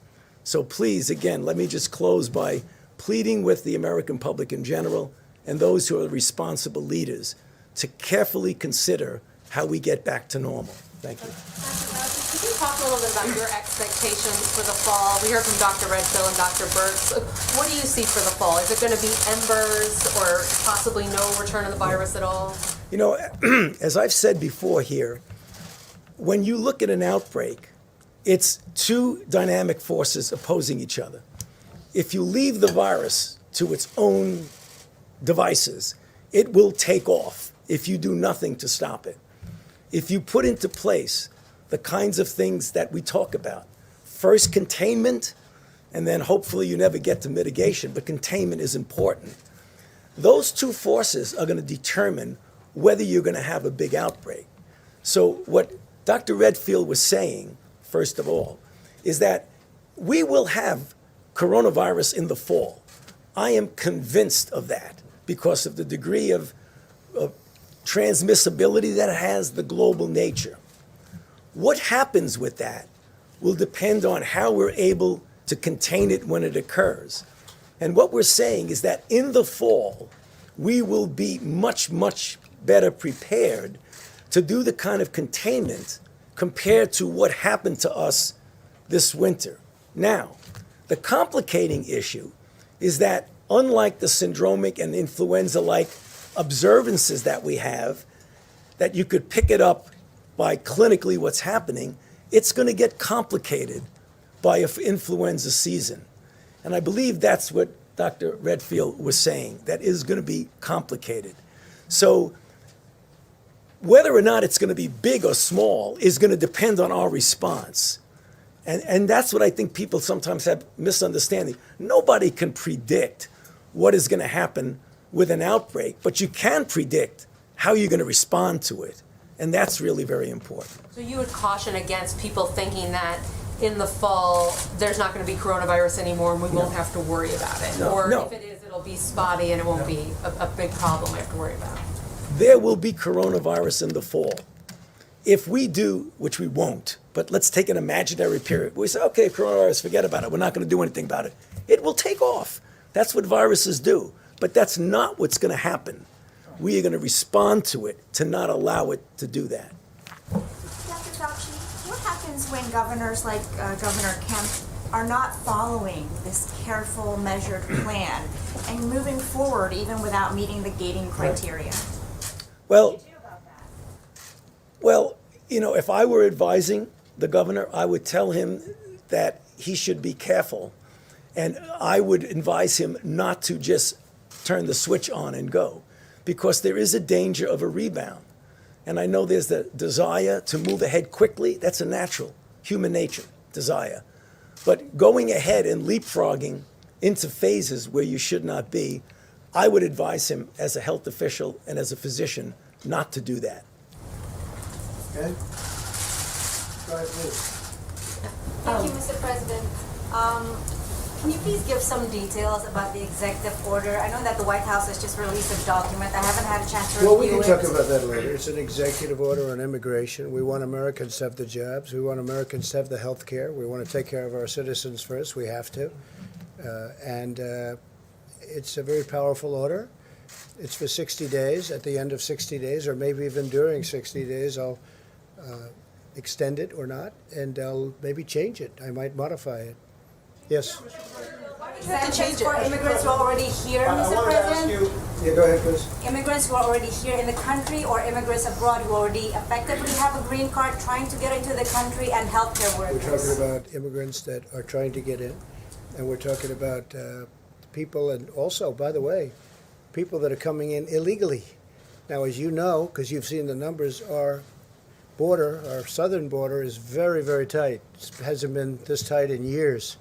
So please, again, let me just close by pleading with the American public in general and those who are responsible leaders to carefully consider how we get back to normal. Thank you. Could you talk a little bit about your expectations for the fall? We heard from Dr. Redfield and Dr. Birx. What do you see for the fall? Is it going to be embers or possibly no return of the virus at all? You know, as I've said before here, when you look at an outbreak, it's two dynamic forces opposing each other. If you leave the virus to its own devices, it will take off if you do nothing to stop it. If you put into place the kinds of things that we talk about, first containment, and then hopefully you never get to mitigation, but containment is important. Those two forces are going to determine whether you're going to have a big outbreak. So what Dr. Redfield was saying, first of all, is that we will have coronavirus in the fall. I am convinced of that because of the degree of transmissibility that it has, the global nature. What happens with that will depend on how we're able to contain it when it occurs. And what we're saying is that in the fall, we will be much, much better prepared to do the kind of containment compared to what happened to us this winter. Now, the complicating issue is that unlike the syndromic and influenza-like observances that we have, that you could pick it up by clinically what's happening, it's going to get complicated by an influenza season. And I believe that's what Dr. Redfield was saying, that is going to be complicated. So whether or not it's going to be big or small is going to depend on our response. And that's what I think people sometimes have misunderstanding. Nobody can predict what is going to happen with an outbreak, but you can predict how you're going to respond to it. And that's really very important. So you would caution against people thinking that in the fall, there's not going to be coronavirus anymore and we won't have to worry about it. Or if it is, it'll be spotty and it won't be a big problem we have to worry about. There will be coronavirus in the fall. If we do, which we won't, but let's take an imaginary period. We say, okay, coronavirus, forget about it. We're not going to do anything about it. It will take off. That's what viruses do. But that's not what's going to happen. We are going to respond to it to not allow it to do that. Dr. Fauci, what happens when governors like Governor Kemp are not following this careful, measured plan and moving forward even without meeting the gating criteria? Well, if I were advising the governor, I would tell him that he should be careful. And I would advise him not to just turn the switch on and go, because there is a danger of a rebound. And I know there's the desire to move ahead quickly. That's a natural human nature, desire. But going ahead and leapfrogging into phases where you should not be, I would advise him as a health official and as a physician not to do that. Okay? Go ahead, please. Thank you, Mr. President. Can you please give some details about the executive order? I know that the White House has just released a document. I haven't had a chance to Well, we review can it. talk about that later. It's an executive order on immigration. We want Americans to have the jobs. We want Americans to have the health care. We want to take care of our citizens first. We have to. It's a very powerful order. It's for 60 days. At the end of 60 days, or maybe even during 60 days, I'll extend it or not, and I'll maybe change it. I might modify it. Yes? Exemptions for immigrants who are already here, Mr. President? Yeah, go ahead, please. Immigrants who are already here in the country or immigrants abroad who already effectively have a green card trying to get into the country, and healthcare We're workers. talking about immigrants that are trying to get in, and we're talking about people, and also, by the way, people that are coming in illegally. Now, as you know, because you've seen the numbers, our border, our southern border, is very, very tight. It hasn't been this tight in years.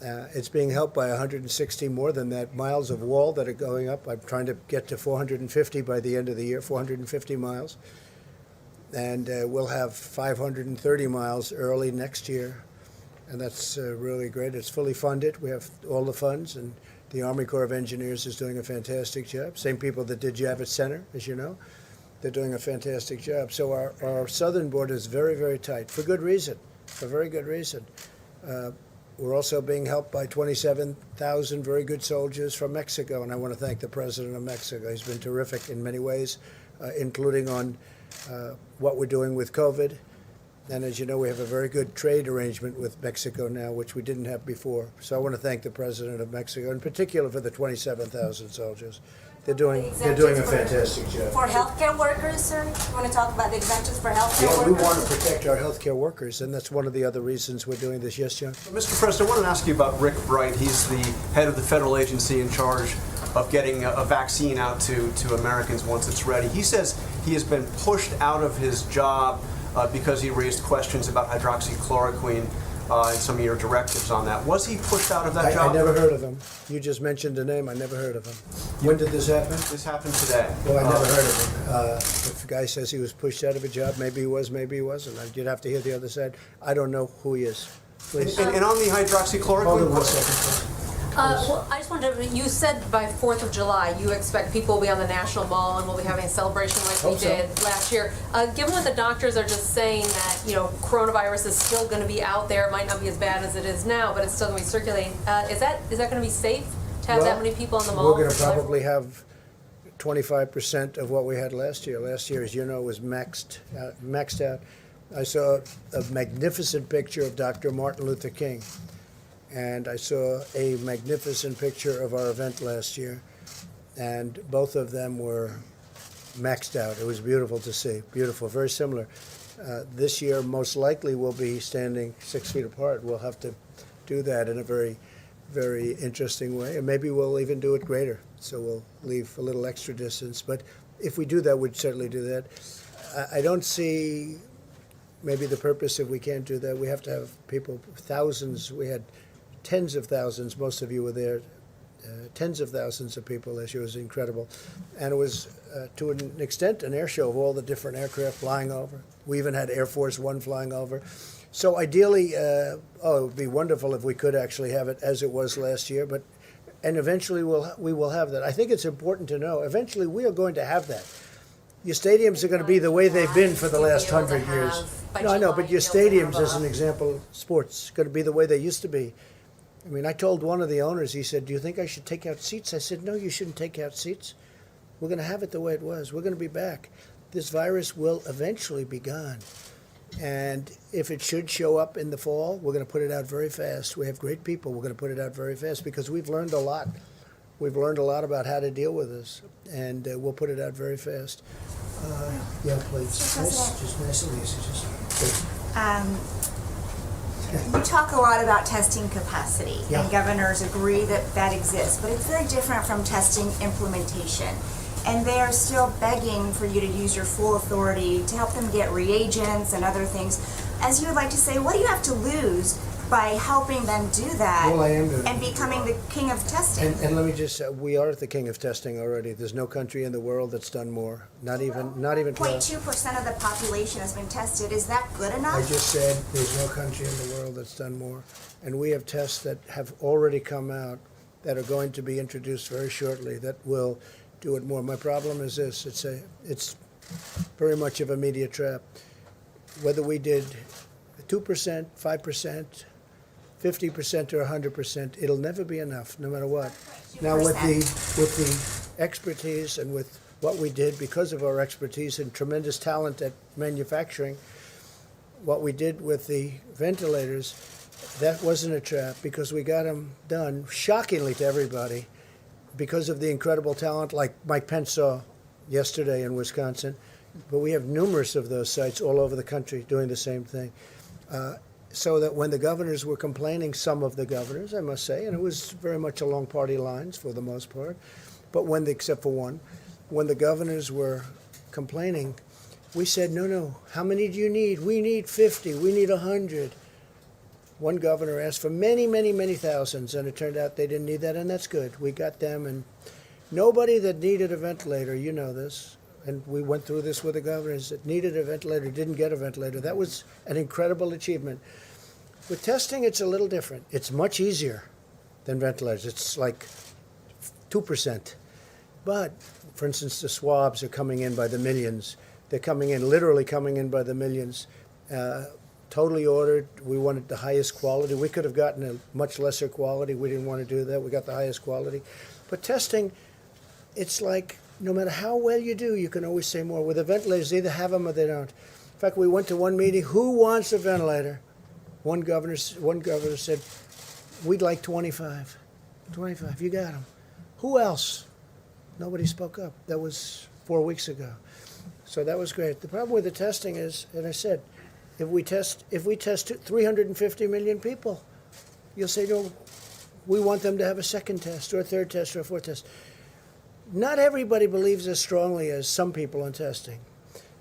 It's being helped by 160 more than that miles of wall that are going up. I'm trying to get to 450 by the end of the year, 450 miles. And we'll have 530 miles early next year. And that's really great. It's fully funded. We have all the funds, and the Army Corps of Engineers is doing a fantastic job. Same people that did Javits Center, as you know. They're doing a fantastic job. So our southern border is very, very tight, for good reason, for very good reason. We're also being helped by 27,000 very good soldiers from Mexico, and I want to thank the President of Mexico. He's been terrific in many ways, including on what we're doing with COVID. And as you know, we have a very good trade arrangement with Mexico now, which we didn't have before. So I want to thank the President of Mexico, in particular for the 27,000 soldiers. They're doing a fantastic job. For healthcare workers, sir? You want to talk about the exemptions for healthcare Yeah, workers? we want to protect our healthcare workers, and that's one of the other reasons we're doing this. Yes, John? Mr. President, I wanted to ask you about Rick Bright. He's the head of the federal agency in charge of getting a vaccine out to Americans once it's ready. He says he has been pushed out of his job because he raised questions about hydroxychloroquine. and some of your directives on that. Was he pushed out of that I job? never heard of him. You just mentioned the name, I never heard of him. When did this happen? This happened today. Well, I never heard of him. If the guy says he was pushed out of a job, maybe he was, maybe he wasn't. You'd have to hear the other side. I don't know who he is. Please. And on the hydroxychloroquine, Hold on 1 second, please. Well, I just wanted to, you said by 4th of July, you expect people will be on the National Mall and we'll be having a celebration like we Hope so. did last year. Given what the doctors are just saying that, coronavirus is still going to be out there, it might not be as bad as it is now, but it's still going to be circulating. Is that going to be safe to have that many people on the mall? We're going to probably have 25% of what we had last year. Last year, as you know, was maxed out. I saw a magnificent picture of Dr. Martin Luther King, and I saw a magnificent picture of our event last year, and both of them were maxed out. It was beautiful to see, beautiful, very similar. This year, most likely, we'll be standing 6 feet apart. We'll have to do that in a very, very interesting way, and maybe we'll even do it greater. So we'll leave a little extra distance. But if we do that, we'd certainly do that. I don't see maybe the purpose if we can't do that. We have to have people, thousands. We had tens of thousands. Most of you were there. Tens of thousands of people this year. It was incredible. And it was, to an extent, an air show of all the different aircraft flying over. We even had Air Force One flying over. So ideally, it would be wonderful if we could actually have it as it was last year. And eventually we will have that. I think it's important to know, eventually we are going to have that. Your stadiums are going to be the way they've been for the last 100 years. No, I know, but your stadiums, as an example, sports, going to be the way they used to be. I mean, I told one of the owners, he said, "Do you think I should take out seats?" I said, "No, you shouldn't take out seats. We're going to have it the way it was. We're going to be back. This virus will eventually be gone. And if it should show up in the fall, we're going to put it out very fast. We have great people. We're going to put it out very fast because we've learned a lot. We've learned a lot about how to deal with this, and we'll put it out very fast." Yeah, please. Just nice and easy. Please. You talk a lot about testing capacity, Yeah. and governors agree that that exists, but it's very different from testing implementation. And they are still begging for you to use your full authority to help them get reagents and other things. As you would like to say, what do you have to lose by helping them do that? Well, I am doing and it. becoming the king of testing? And let me just say, we are the king of testing already. There's no country in the world that's done more. Not even 0.2% of the population has been tested. Is that good enough? I just said there's no country in the world that's done more. And we have tests that have already come out that are going to be introduced very shortly that will do it more. My problem is this, it's very much of a media trap. Whether we did 2%, 5%, 50% or 100%, it'll never be enough, no matter what. Now with the expertise and with what we did because of our expertise and tremendous talent at manufacturing, what we did with the ventilators, that wasn't a trap because we got them done, shockingly to everybody, because of the incredible talent like Mike Pence saw yesterday in Wisconsin. But we have numerous of those sites all over the country doing the same thing. So that when the governors were complaining, some of the governors, I must say, and it was very much along party lines for the most part, but except for one, when the governors were complaining, we said, no, how many do you need? We need 50, we need 100. One governor asked for many, many, many thousands, and it turned out they didn't need that, and that's good. We got them, and nobody that needed a ventilator, you know this, and we went through this with the governors, that needed a ventilator didn't get a ventilator. That was an incredible achievement. With testing, it's a little different. It's much easier than ventilators. It's like 2%. But, for instance, the swabs are coming in by the millions. They're coming in, literally coming in by the millions. Totally ordered. We wanted the highest quality. We could have gotten a much lesser quality. We didn't want to do that. We got the highest quality. But testing, it's like no matter how well you do, you can always say more. With the ventilators, they either have them or they don't. In fact, we went to one meeting. Who wants a ventilator? One governor said, "We'd like 25. 25, you got them. Who else?" Nobody spoke up. That was 4 weeks ago. So that was great. The problem with the testing is, and I said, if we test 350 million people, you'll say, no, we want them to have a second test or a third test or a fourth test. Not everybody believes as strongly as some people in testing.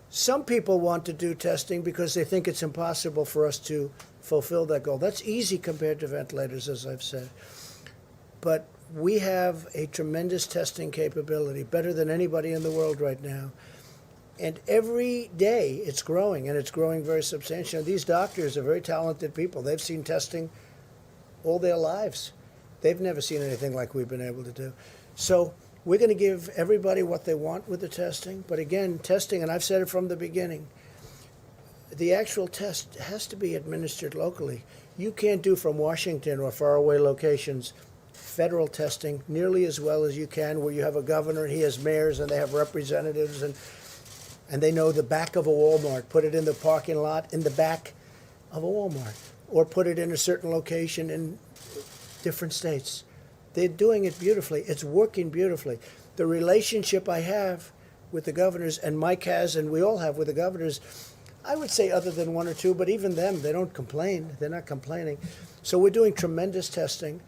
Some people want to do testing because they think it's impossible for us to fulfill that goal. That's easy compared to ventilators, as I've said. But we have a tremendous testing capability, better than anybody in the world right now. And every day it's growing, and it's growing very substantially. These doctors are very talented people. They've seen testing all their lives. They've never seen anything like we've been able to do. So we're going to give everybody what they want with the testing. But again, testing, and I've said it from the beginning, the actual test has to be administered locally. You can't do from Washington or faraway locations federal testing nearly as well as you can where you have a governor, he has mayors, and they have representatives, and they know the back of a Walmart. Put it in the parking lot in the back of a Walmart, or put it in a certain location in different states. They're doing it beautifully. It's working beautifully. The relationship I have with the governors, and Mike has, and we all have with the governors, I would say other than one or two, but even them, they don't complain. They're not complaining. So we're doing tremendous testing.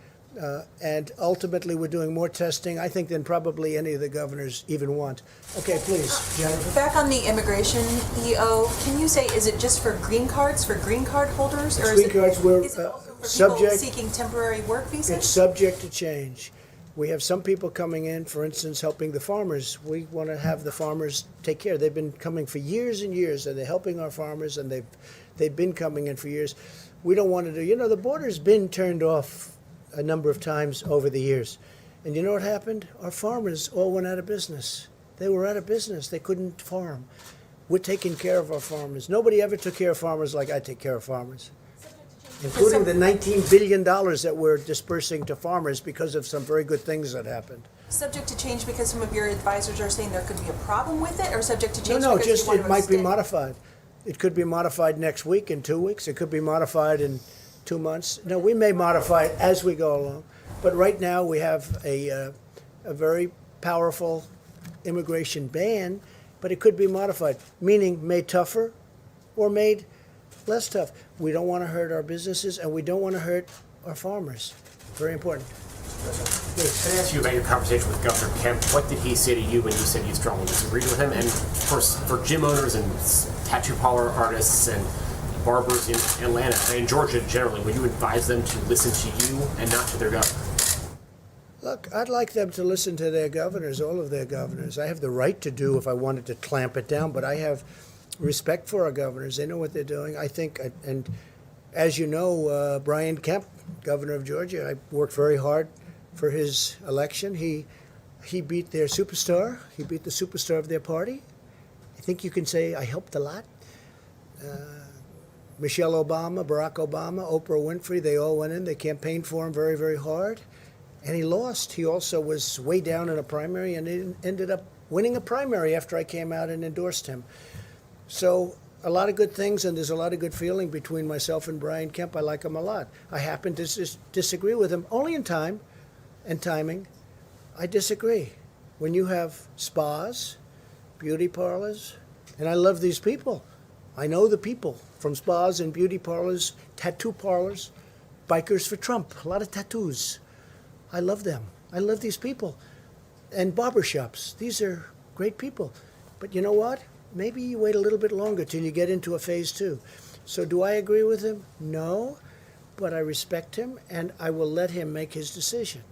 And ultimately, we're doing more testing, I think, than probably any of the governors even want. Okay, please, Jennifer. Back on the immigration EO, can you say, is it just for green cards, for green card holders? Or Green cards, we're is it also for subject. people seeking temporary work visas? It's subject to change. We have some people coming in, for instance, helping the farmers. We want to have the farmers take care. They've been coming for years and years, and they're helping our farmers, and they've been coming in for years. We don't want to do, the border's been turned off a number of times over the years. And you know what happened? Our farmers all went out of business. They were out of business. They couldn't farm. We're taking care of our farmers. Nobody ever took care of farmers like I take care of farmers, including the $19 billion that we're dispersing to farmers because of some very good things that happened. Subject to change because some of your advisors are saying there could be a problem with it, or subject to change No, because just you want it to might be extend? modified. It could be modified next week, in 2 weeks. It could be modified in 2 months. No, we may modify it as we go along. But right now we have a very powerful immigration ban, but it could be modified, meaning made tougher or made less tough. We don't want to hurt our businesses, and we don't want to hurt our farmers. Very important. Can I ask you about your conversation with Governor Kemp? What did he say to you when you said you strongly disagreed with him? And for gym owners and tattoo parlor artists and barbers in Atlanta and Georgia generally, would you advise them to listen to you and not to their governor? Look, I'd like them to listen to their governors, all of their governors. I have the right to do if I wanted to clamp it down, but I have respect for our governors. They know what they're doing. I think, and as you know, Brian Kemp, governor of Georgia, I worked very hard for his election. He beat their superstar. He beat the superstar of their party. I think you can say I helped a lot. Michelle Obama, Barack Obama, Oprah Winfrey, they all went in. They campaigned for him very, very hard. And he lost. He also was way down in a primary and he ended up winning a primary after I came out and endorsed him. So a lot of good things, and there's a lot of good feeling between myself and Brian Kemp. I like him a lot. I happen to disagree with him only in time and timing. I disagree. When you have spas, beauty parlors, and I love these people. I know the people from spas and beauty parlors, tattoo parlors, bikers for Trump, a lot of tattoos. I love them. I love these people. And barbershops. These are great people. But you know what? Maybe you wait a little bit longer till you get into a phase 2. So do I agree with him? No. But I respect him, and I will let him make his decision.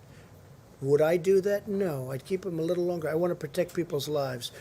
Would I do that? No. I'd keep him a little longer. I want to protect people's lives.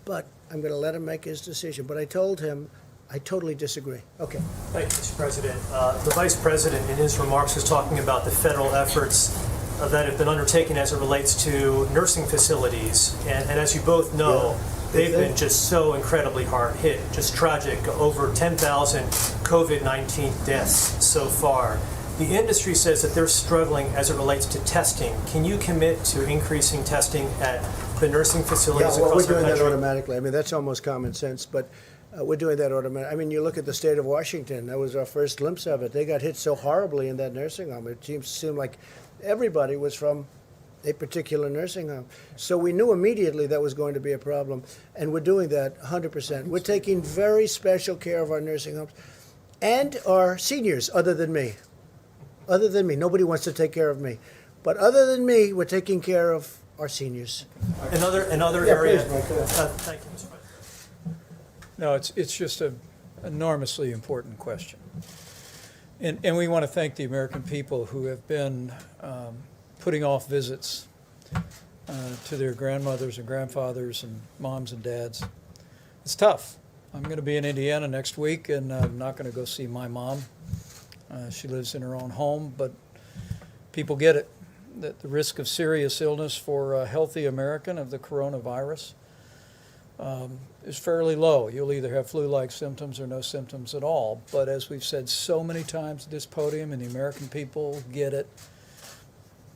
But I'm going to let him make his decision. But I told him I totally disagree. Okay. Thank you, Mr. President. The Vice President, in his remarks, was talking about the federal efforts that have been undertaken as it relates to nursing facilities. And as you both know, they've been just so incredibly hard hit, just tragic. Over 10,000 COVID-19 deaths so far. The industry says that they're struggling as it relates to testing. Can you commit to increasing testing at the nursing facilities Yeah, well, across we're our doing country? that automatically. I mean, that's almost common sense, but we're doing that automatically. I mean, you look at the state of Washington. That was our first glimpse of it. They got hit so horribly in that nursing home. It seemed like everybody was from a particular nursing home. So we knew immediately that was going to be a problem, and we're doing that 100%. We're taking very special care of our nursing homes and our seniors, other than me. Other than me. Nobody wants to take care of me. But other than me, we're taking care of our seniors. Another Yeah, area. please, Mike, go ahead. Thank you, Mr. President. No, it's just an enormously important question. And we want to thank the American people who have been putting off visits to their grandmothers and grandfathers and moms and dads. It's tough. I'm going to be in Indiana next week, and I'm not going to go see my mom. She lives in her own home, but people get it, that the risk of serious illness for a healthy American of the coronavirus is fairly low. You'll either have flu-like symptoms or no symptoms at all. But as we've said so many times at this podium, and the American people get it,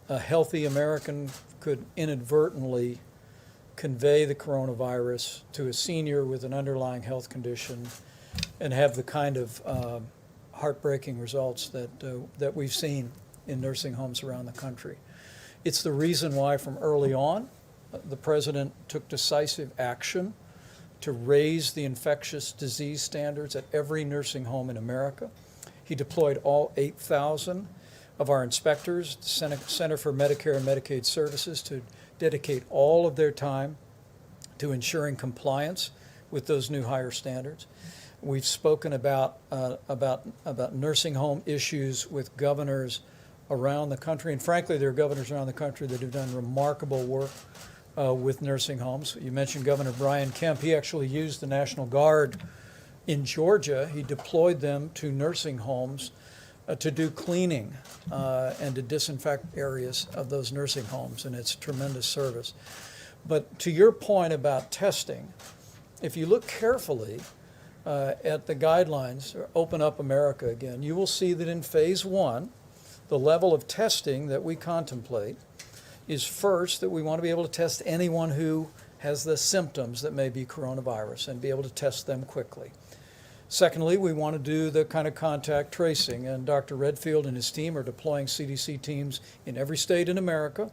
a healthy American could inadvertently convey the coronavirus to a senior with an underlying health condition and have the kind of heartbreaking results that we've seen in nursing homes around the country. It's the reason why from early on the President took decisive action to raise the infectious disease standards at every nursing home in America. He deployed all 8,000 of our inspectors, the Center for Medicare and Medicaid Services, to dedicate all of their time to ensuring compliance with those new higher standards. We've spoken about nursing home issues with governors around the country, and frankly, there are governors around the country that have done remarkable work with nursing homes. You mentioned Governor Brian Kemp. He actually used the National Guard in Georgia. He deployed them to nursing homes to do cleaning and to disinfect areas of those nursing homes, and it's tremendous service. But to your point about testing, if you look carefully at the guidelines, or Open Up America again, you will see that in phase 1, the level of testing that we contemplate is first that we want to be able to test anyone who has the symptoms that may be coronavirus and be able to test them quickly. Secondly, we want to do the kind of contact tracing, and Dr. Redfield and his team are deploying CDC teams in every state in America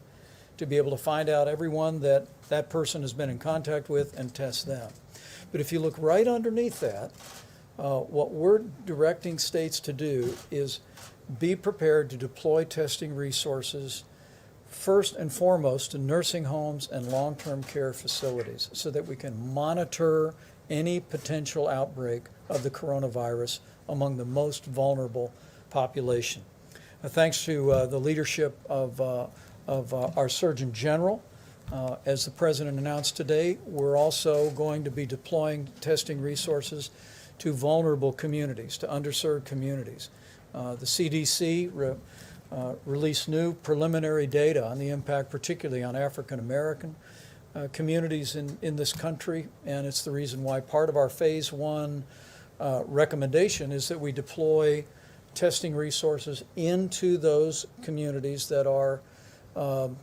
to be able to find out everyone that that person has been in contact with and test them. But if you look right underneath that, what we're directing states to do is be prepared to deploy testing resources first and foremost to nursing homes and long-term care facilities so that we can monitor any potential outbreak of the coronavirus among the most vulnerable population. Thanks to the leadership of our Surgeon General, as the President announced today, we're also going to be deploying testing resources to vulnerable communities, to underserved communities. The CDC released new preliminary data on the impact, particularly on African American communities in this country, and it's the reason why part of our phase 1 recommendation is that we deploy testing resources into those communities that are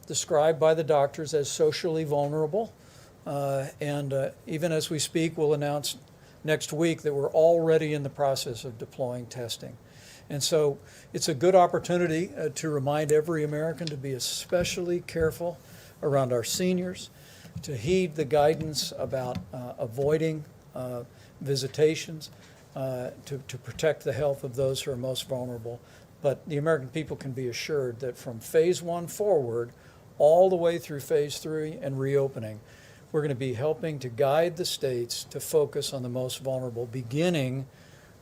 described by the doctors as socially vulnerable. And even as we speak, we'll announce next week that we're already in the process of deploying testing. And so it's a good opportunity to remind every American to be especially careful around our seniors, to heed the guidance about avoiding visitations, to protect the health of those who are most vulnerable. But the American people can be assured that from phase 1 forward, all the way through phase 3 and reopening, we're going to be helping to guide the states to focus on the most vulnerable, beginning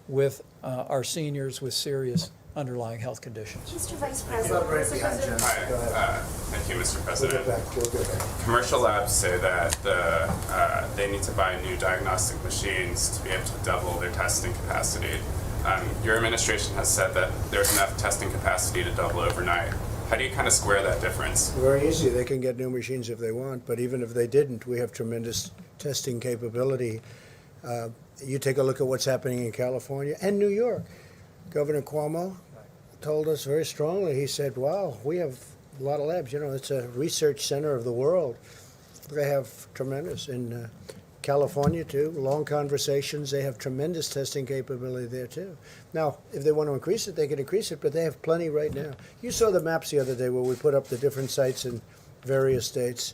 with our seniors with serious underlying health conditions. Mr. Vice President. Hi, thank you, Mr. President. Commercial labs say that they need to buy new diagnostic machines to be able to double their testing capacity. Your administration has said that there's enough testing capacity to double overnight. How do you kind of square that difference? Very easy. They can get new machines if they want, but even if they didn't, we have tremendous testing capability. You take a look at what's happening in California and New York. Governor Cuomo told us very strongly, he said, wow, we have a lot of labs. You know, it's a research center of the world. They have tremendous. In California, too, long conversations, they have tremendous testing capability there, too. Now, if they want to increase it, they can increase it, but they have plenty right now. You saw the maps the other day where we put up the different sites in various states,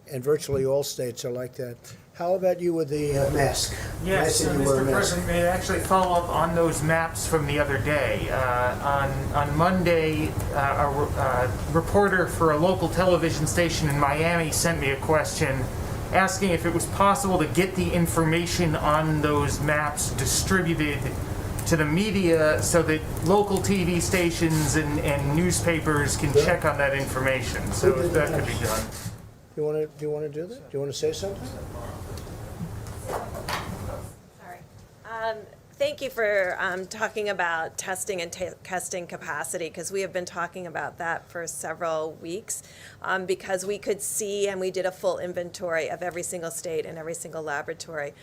and virtually all states are like that. How about you with the mask? Yes, Mr. President, may I actually follow up on those maps from the other day. On Monday, a reporter for a local television station in Miami sent me a question asking if it was possible to get the information on those maps distributed to the media so that local TV stations and newspapers can check on that information. So that could be done. Do you want to do that? Do you want to say something? Sorry. Thank you for talking about testing and testing capacity, because we have been talking about that for several weeks, because we could see, and we did a full inventory of every single state and every single laboratory.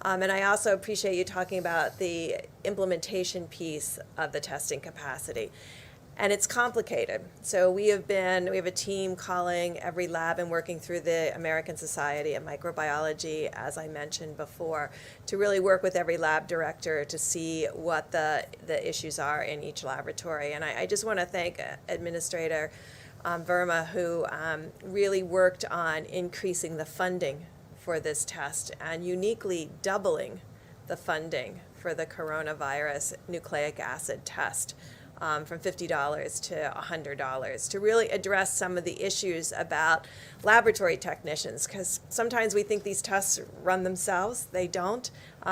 And I also appreciate you talking about the implementation piece of the testing capacity. And it's complicated. So we have a team calling every lab and working through the American Society of Microbiology, as I mentioned before, to really work with every lab director to see what the issues are in each laboratory. And I just want to thank Administrator Verma, who really worked on increasing the funding for this test and uniquely doubling the funding for the coronavirus nucleic acid test. From $50 to $100 to really address some of the issues about laboratory technicians, because sometimes we think these tests run themselves. They don't.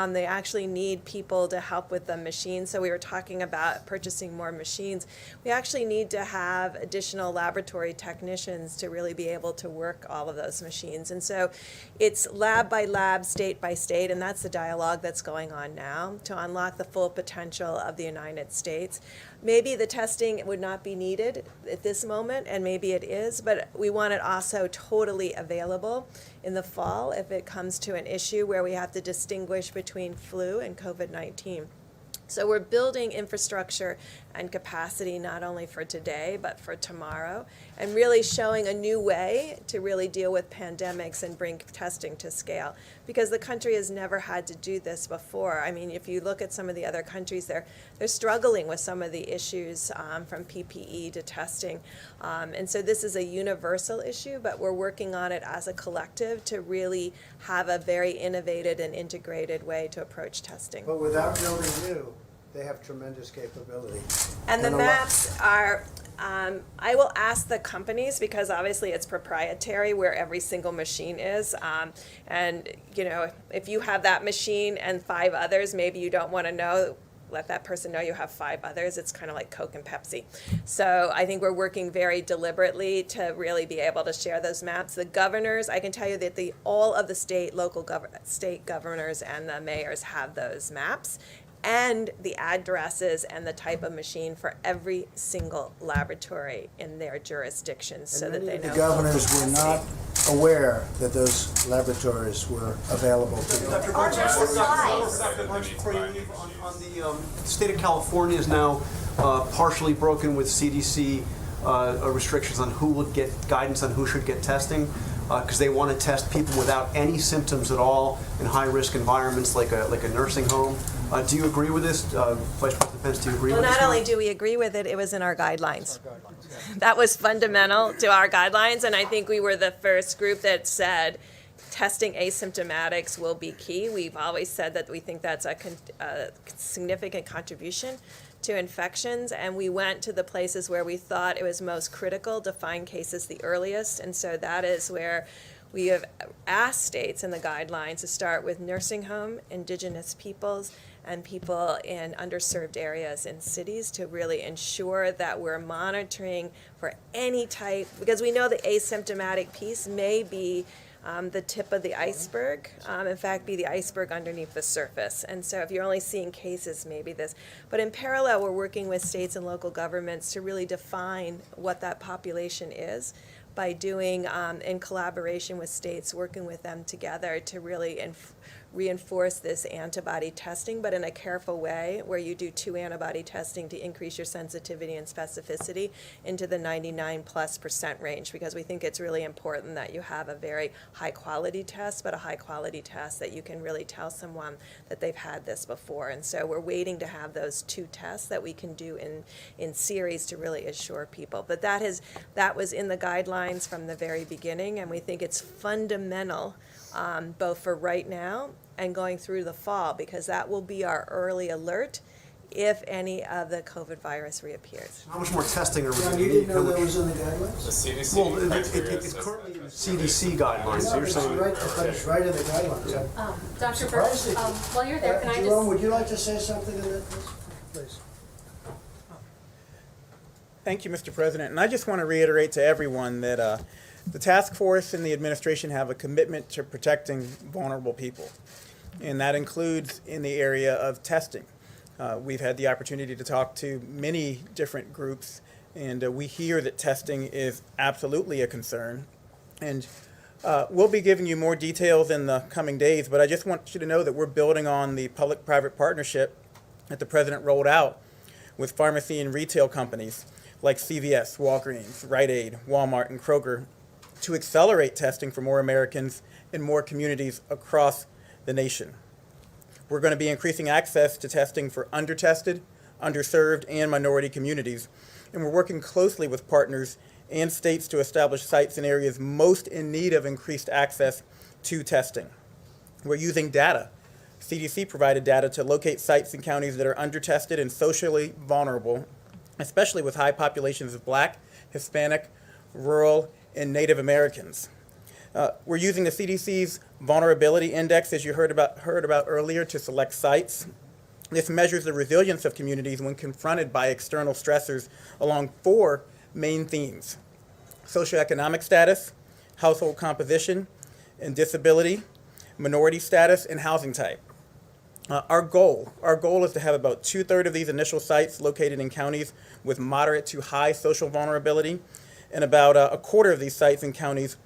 They actually need people to help with the machines. So we were talking about purchasing more machines. We actually need to have additional laboratory technicians to really be able to work all of those machines. And so it's lab by lab, state by state, and that's the dialogue that's going on now to unlock the full potential of the United States. Maybe the testing would not be needed at this moment, and maybe it is, but we want it also totally available in the fall if it comes to an issue where we have to distinguish between flu and COVID-19. So we're building infrastructure and capacity not only for today, but for tomorrow, and really showing a new way to really deal with pandemics and bring testing to scale, because the country has never had to do this before. I mean, if you look at some of the other countries, they're struggling with some of the issues from PPE to testing. And so this is a universal issue, but we're working on it as a collective to really have a very innovative and integrated way to approach testing. But without building new, they have tremendous capability. And the maps are, I will ask the companies, because obviously it's proprietary where every single machine is. And, you know, if you have that machine and 5 others, maybe you don't want to know, let that person know you have 5 others. It's kind of like Coke and Pepsi. So I think we're working very deliberately to really be able to share those maps. The governors, I can tell you that all of the state governors and the mayors have those maps, and the addresses and the type of machine for every single laboratory in their jurisdictions, so that they know. The governors were not aware that those laboratories were available to them. Dr. Burns, before you leave, on the state of California is now partially broken with CDC restrictions on who would get guidance on who should get testing, because they want to test people without any symptoms at all in high-risk environments like a nursing home. Do you agree with this? Vice President Pence, do you agree with this? Well, not only do we agree with it, it was in our guidelines. That was fundamental to our guidelines, and I think we were the first group that said testing asymptomatics will be key. We've always said that we think that's a significant contribution to infections, and we went to the places where we thought it was most critical to find cases the earliest, and so that is where we have asked states in the guidelines to start with nursing home, indigenous peoples, and people in underserved areas in cities to really ensure that we're monitoring for any type, because we know the asymptomatic piece may be the tip of the iceberg, in fact, be the iceberg underneath the surface. And so if you're only seeing cases, maybe this. But in parallel, we're working with states and local governments to really define what that population is by doing, in collaboration with states, working with them together to really reinforce this antibody testing, but in a careful way where you do 2 antibody testing to increase your sensitivity and specificity into the 99+% range, because we think it's really important that you have a very high quality test, but a high quality test that you can really tell someone that they've had this before. And so we're waiting to have those 2 tests that we can do in series to really assure people. But that was in the guidelines from the very beginning, and we think it's fundamental both for right now and going through the fall, because that will be our early alert if any of the COVID virus reappears. How much more testing are we John, going to you need? didn't know that was in the guidelines? The CDC Well, criteria it's says currently that. in the CDC guidelines, so you're saying. But it's right in the guidelines. Dr. Surprised Burke, that- while you're there, can I Jerome, just, would you like to say something in that? Please. Thank you, Mr. President. And I just want to reiterate to everyone that the task force and the administration have a commitment to protecting vulnerable people. And that includes in the area of testing. We've had the opportunity to talk to many different groups, and we hear that testing is absolutely a concern. And we'll be giving you more details in the coming days, but I just want you to know that we're building on the public-private partnership that the President rolled out with pharmacy and retail companies like CVS, Walgreens, Rite Aid, Walmart, and Kroger to accelerate testing for more Americans in more communities across the nation. We're going to be increasing access to testing for undertested, underserved, and minority communities, and we're working closely with partners and states to establish sites in areas most in need of increased access to testing. We're using data. CDC provided data to locate sites in counties that are undertested and socially vulnerable, especially with high populations of Black, Hispanic, rural, and Native Americans. We're using the CDC's Vulnerability Index, as you heard about earlier, to select sites. This measures the resilience of communities when confronted by external stressors along 4 main themes: socioeconomic status, household composition, and disability, minority status, and housing type. Our goal is to have about 2/3 of these initial sites located in counties with moderate to high social vulnerability, and about 1/4 of these sites in counties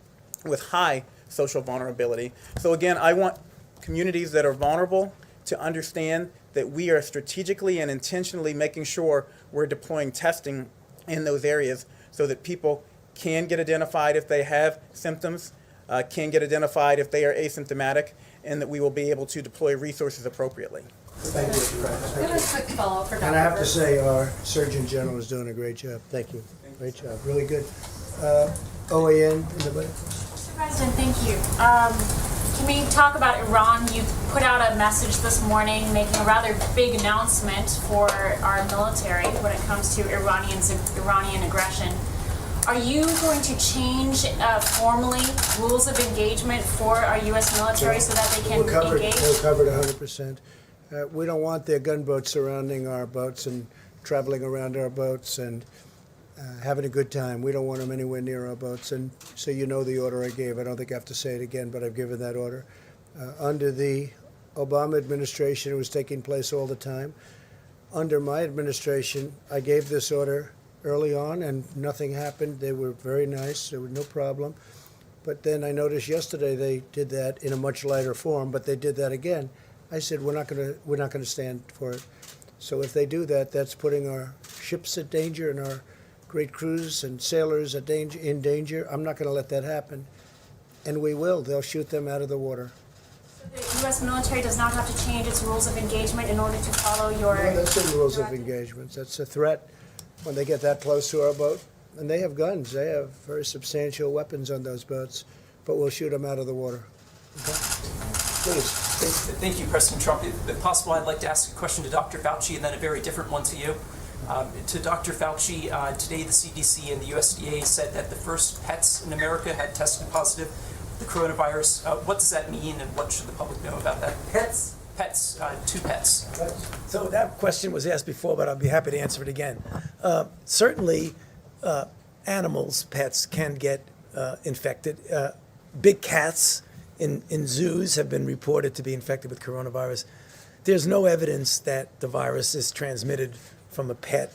with high social vulnerability. So again, I want communities that are vulnerable to understand that we are strategically and intentionally making sure we're deploying testing in those areas so that people can get identified if they have symptoms, can get identified if they are asymptomatic, and that we will be able to deploy resources approprially. Thank you, Mr. President. I have a quick follow-up for Dr. And I have to Birx. say, our Surgeon General is doing a great job. Thank you. Great job. Really good. OAN in the back. Mr. President, thank you. Can we talk about Iran? You put out a message this morning making a rather big announcement for our military when it comes to Iranian aggression. Are you going to change formally rules of engagement for our U.S. military so that they can engage? We're covered 100%. We don't want their gunboats surrounding our boats and traveling around our boats and having a good time. We don't want them anywhere near our boats. And so you know the order I gave. I don't think I have to say it again, but I've given that order. Under the Obama administration, it was taking place all the time. Under my administration, I gave this order early on, and nothing happened. They were very nice. There was no problem. But then I noticed yesterday they did that in a much lighter form, but they did that again. I said, we're not going to stand for it. So if they do that, that's putting our ships at danger and our great crews and sailors in danger. I'm not going to let that happen. And we will. They'll shoot them out of the water. So the U.S. military does not have to change its rules of engagement in order to follow your... No, that's the rules of engagement. That's a threat when they get that close to our boat. And they have guns. They have very substantial weapons on those boats. But we'll shoot them out of the water. Okay? Please. Thank you, President Trump. If possible, I'd like to ask a question to Dr. Fauci and then a very different one to you. To Dr. Fauci, today the CDC and the USDA said that the first pets in America had tested positive for the coronavirus. What does that mean, and what should the public know about that? Pets? Pets, 2 pets. So that question was asked before, but I'll be happy to answer it again. Certainly, animals, pets, can get infected. Big cats in zoos have been reported to be infected with coronavirus. There's no evidence that the virus is transmitted from a pet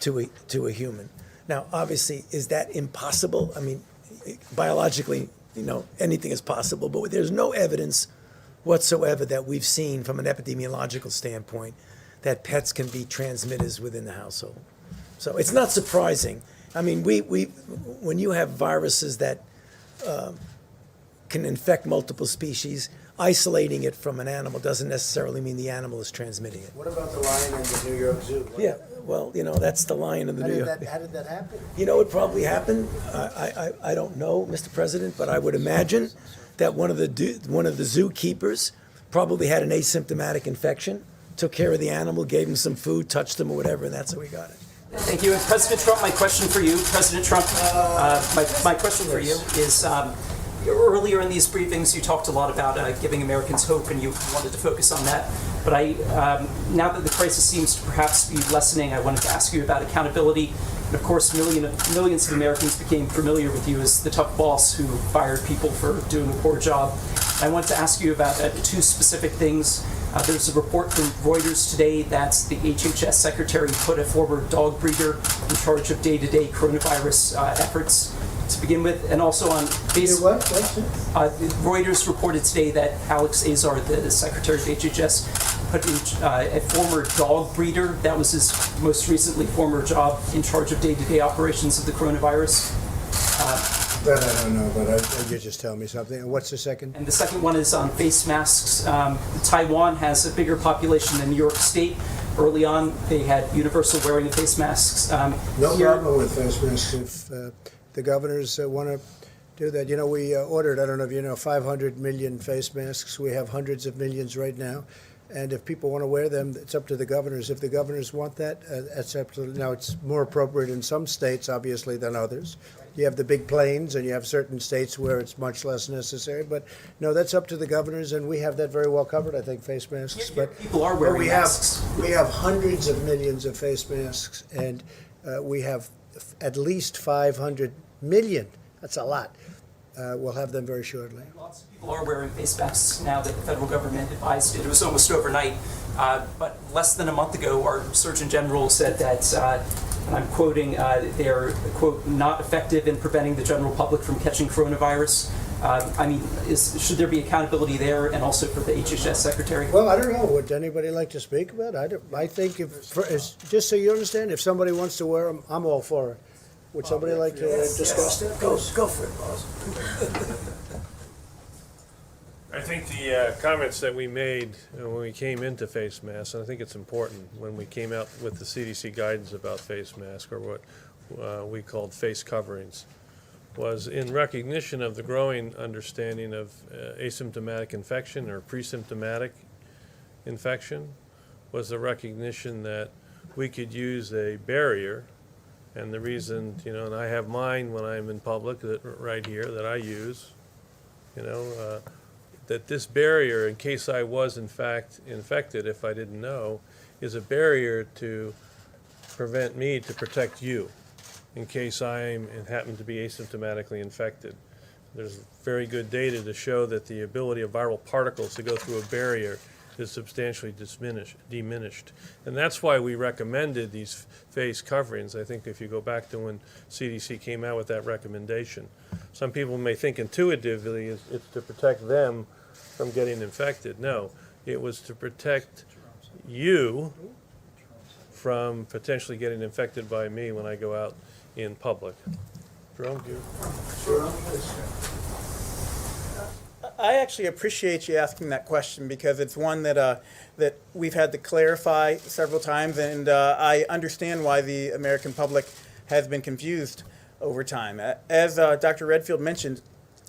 to a human. Now, obviously, is that impossible? I mean, biologically, anything is possible, but there's no evidence whatsoever that we've seen from an epidemiological standpoint that pets can be transmitters within the household. So it's not surprising. I mean, when you have viruses that can infect multiple species, isolating it from an animal doesn't necessarily mean the animal is transmitting it. What about the lion in the New York Zoo? Yeah, well, that's the lion in the New York. How did that happen? It probably happened. I don't know, Mr. President, but I would imagine that one of the zookeepers probably had an asymptomatic infection, took care of the animal, gave him some food, touched him or whatever, and that's how he got it. Thank you. And President Trump, my question for you, President Trump, my question for you is, Earlier in these briefings, you talked a lot about giving Americans hope, and you wanted to focus on that. But now that the crisis seems to perhaps be lessening, I wanted to ask you about accountability. And of course, millions of Americans became familiar with you as the tough boss who fired people for doing a poor job. I want to ask you about two specific things. There's a report from Reuters today that the HHS secretary put a former dog breeder in charge of day-to-day coronavirus efforts to begin with, and also on Facebook. Reuters reported today that Alex Azar, the secretary of HHS, put in a former dog breeder, that was his most recently former job, in charge of day-to-day operations of the coronavirus. That I don't know, but you just tell me something. And what's the second? And the second one is on face masks. Taiwan has a bigger population than New York State. Early on, they had universal wearing of face masks. No problem with face masks if the governors want to do that. You know, we ordered, I don't know if you know, 500 million face masks. We have hundreds of millions right now. And if people want to wear them, it's up to the governors. If the governors want that, it's up to, now it's more appropriate in some states, obviously, than others. You have the big planes, and you have certain states where it's much less necessary. But no, that's up to the governors, and we have that very well covered, I think, face masks. But people are wearing masks. We have hundreds of millions of face masks, and we have at least 500 million. That's a lot. We'll have them very shortly. Lots of people are wearing face masks now that the federal government advised it. It was almost overnight. But less than a month ago, our Surgeon General said that, and I'm quoting, they're, quote, not effective in preventing the general public from catching coronavirus. I mean, should there be accountability there, and also for the HHS secretary? Well, I don't know. Would anybody like to speak about it? I think just so you understand, if somebody wants to wear them, I'm all for it. Would somebody like to discuss that? Go for it, boss. I think the comments that we made when we came into face masks, and I think it's important when we came out with the CDC guidance about face masks, or what we called face coverings, was in recognition of the growing understanding of asymptomatic infection or pre-symptomatic infection, was the recognition that we could use a barrier. And the reason, you know, and I have mine when I'm in public right here that I use, you know, that this barrier, in case I was in fact infected, if I didn't know, is a barrier to prevent me to protect you in case I happen to be asymptomatically infected. There's very good data to show that the ability of viral particles to go through a barrier is substantially diminished. And that's why we recommended these face coverings. I think if you go back to when CDC came out with that recommendation, some people may think intuitively it's to protect them from getting infected. No, it was to protect you from potentially getting infected by me when I go out in public. Jerome, do you? I actually appreciate you asking that question, because it's one that that we've had to clarify several times, and I understand why the American public has been confused over time. As Dr. Redfield mentioned,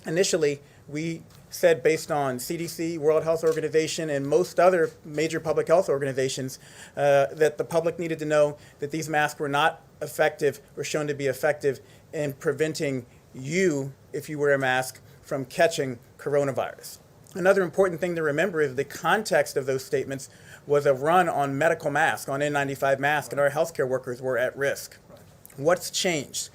initially we said, based on CDC, World Health Organization, and most other major public health organizations, that the public needed to know that these masks were not effective or shown to be effective in preventing you, if you wear a mask, from catching coronavirus. Another important thing to remember is the context of those statements was a run on medical masks, on N95 masks, and our healthcare workers were at risk. What's changed?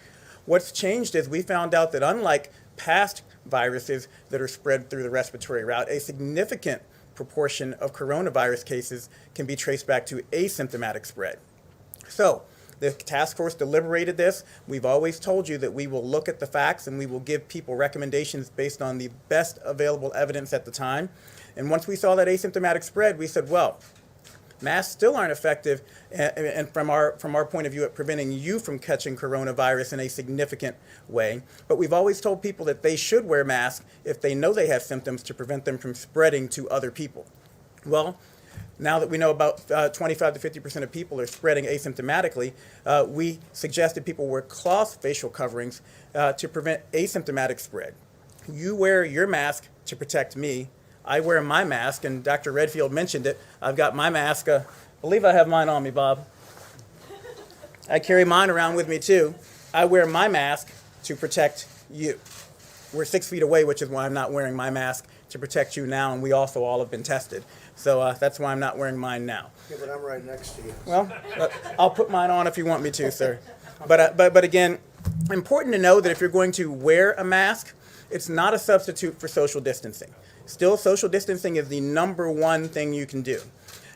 What's changed is we found out that unlike past viruses that are spread through the respiratory route, a significant proportion of coronavirus cases can be traced back to asymptomatic spread. So, the task force deliberated this. We've always told you that we will look at the facts and we will give people recommendations based on the best available evidence at the time. And once we saw that asymptomatic spread, we said, well, masks still aren't effective, and from our point of view, at preventing you from catching coronavirus in a significant way. But we've always told people that they should wear masks if they know they have symptoms, to prevent them from spreading to other people. Well, now that we know about 25 to 50% of people are spreading asymptomatically, we suggested people wear cloth facial coverings to prevent asymptomatic spread. You wear your mask to protect me. I wear my mask, and Dr. Redfield mentioned it. I've got my mask. I believe I have mine on me, Bob. I carry mine around with me, too. I wear my mask to protect you. we're 6 feet away, which is why I'm not wearing my mask to protect you now, and we also all have been tested. So that's why I'm not wearing mine now. Yeah, but I'm right next to you. Well, I'll put mine on if you want me to, sir. But again, important to know that if you're going to wear a mask, it's not a substitute for social distancing. Still, social distancing is the number one thing you can do.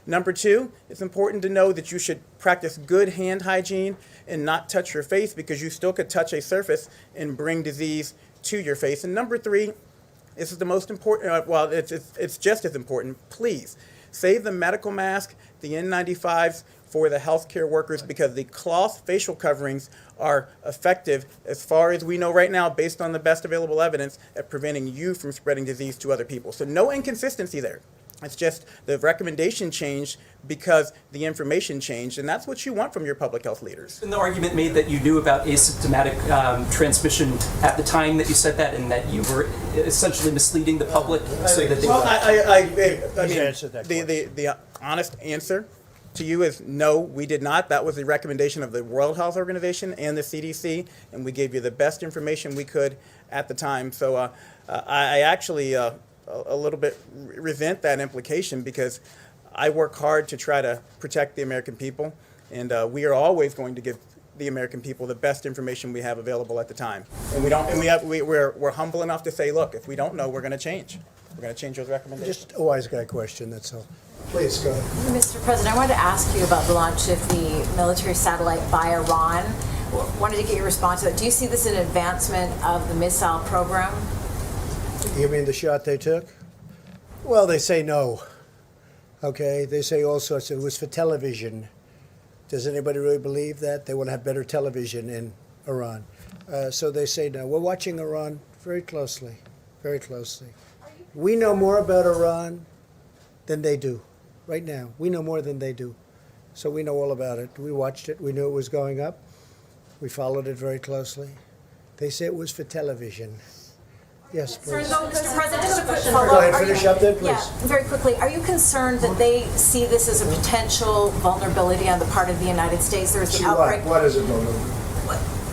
Number two, it's important to know that you should practice good hand hygiene and not touch your face, because you still could touch a surface and bring disease to your face. And number three, this is the most important, it's just as important, please save the medical mask, the N95s for the healthcare workers, because the cloth facial coverings are effective, as far as we know right now, based on the best available evidence, at preventing you from spreading disease to other people. So no inconsistency there. It's just the recommendation changed because the information changed, and that's what you want from your public health leaders. And the argument made that you knew about asymptomatic transmission at the time that you said that, and that you were essentially misleading the public so that they Well, would... the honest answer to you is no, we did not. That was the recommendation of the World Health Organization and the CDC, and we gave you the best information we could at the time. So I actually a little bit resent that implication, because I work hard to try to protect the American people, and we are always going to give the American people the best information we have available at the time. And we're humble enough to say, look, if we don't know, we're going to change. We're going to change those recommendations. Just a wise guy question, that's all. Please, go ahead. Mr. President, I wanted to ask you about the launch of the military satellite by Iran. Wanted to get your response to that. Do you see this as an advancement of the missile program? You mean the shot they took? Well, they say no. Okay, they say all sorts. It was for television. Does anybody really believe that? They want to have better television in Iran. So they say no. We're watching Iran very closely, very closely. We know more about Iran than they do right now. We know more than they do. So we know all about it. We watched it. We knew it was going up. We followed it very closely. They say it was for television. Yes, please. Mr. President, just a quick Go follow-up. ahead, finish up then, please. Yeah, very quickly. Are you concerned that they see this as a potential vulnerability on the part of the United States? There was the outbreak. What is it, vulnerability?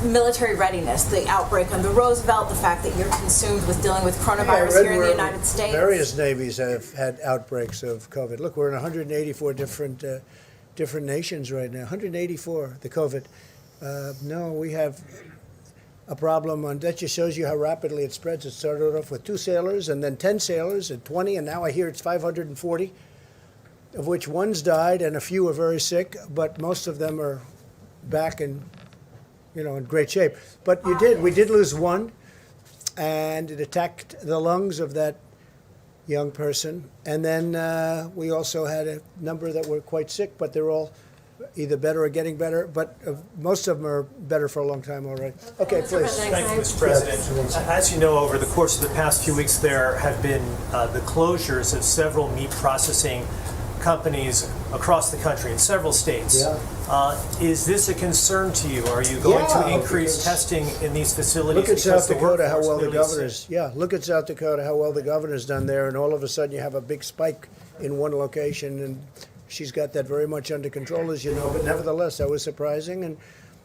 Military readiness, the outbreak on the Roosevelt, the fact that you're consumed with dealing with coronavirus here in the United States. Various navies have had outbreaks of COVID. Look, we're in 184 different nations right now. 184, the COVID. No, we have a problem on that. Just shows you how rapidly it spreads. It started off with 2 sailors, and then 10 sailors, and 20, and now I hear it's 540, of which one's died and a few are very sick, but most of them are back in great shape. But we did lose one, and it attacked the lungs of that young person. And then we also had a number that were quite sick, but they're all either better or getting better. But most of them are better for a long time already. Okay, please. Thank you, Mr. President. As you know, over the course of the past few weeks, there have been the closures of several meat processing companies across the country in several states. Yeah. Is this a concern to you? Are you going to increase testing in these facilities? Look at South Dakota, how well the governor's. governor's. Yeah, look at South Dakota, how well the governor's done there, and all of a sudden you have a big spike in one location, and she's got that very much under control, as you know. But nevertheless, that was surprising, and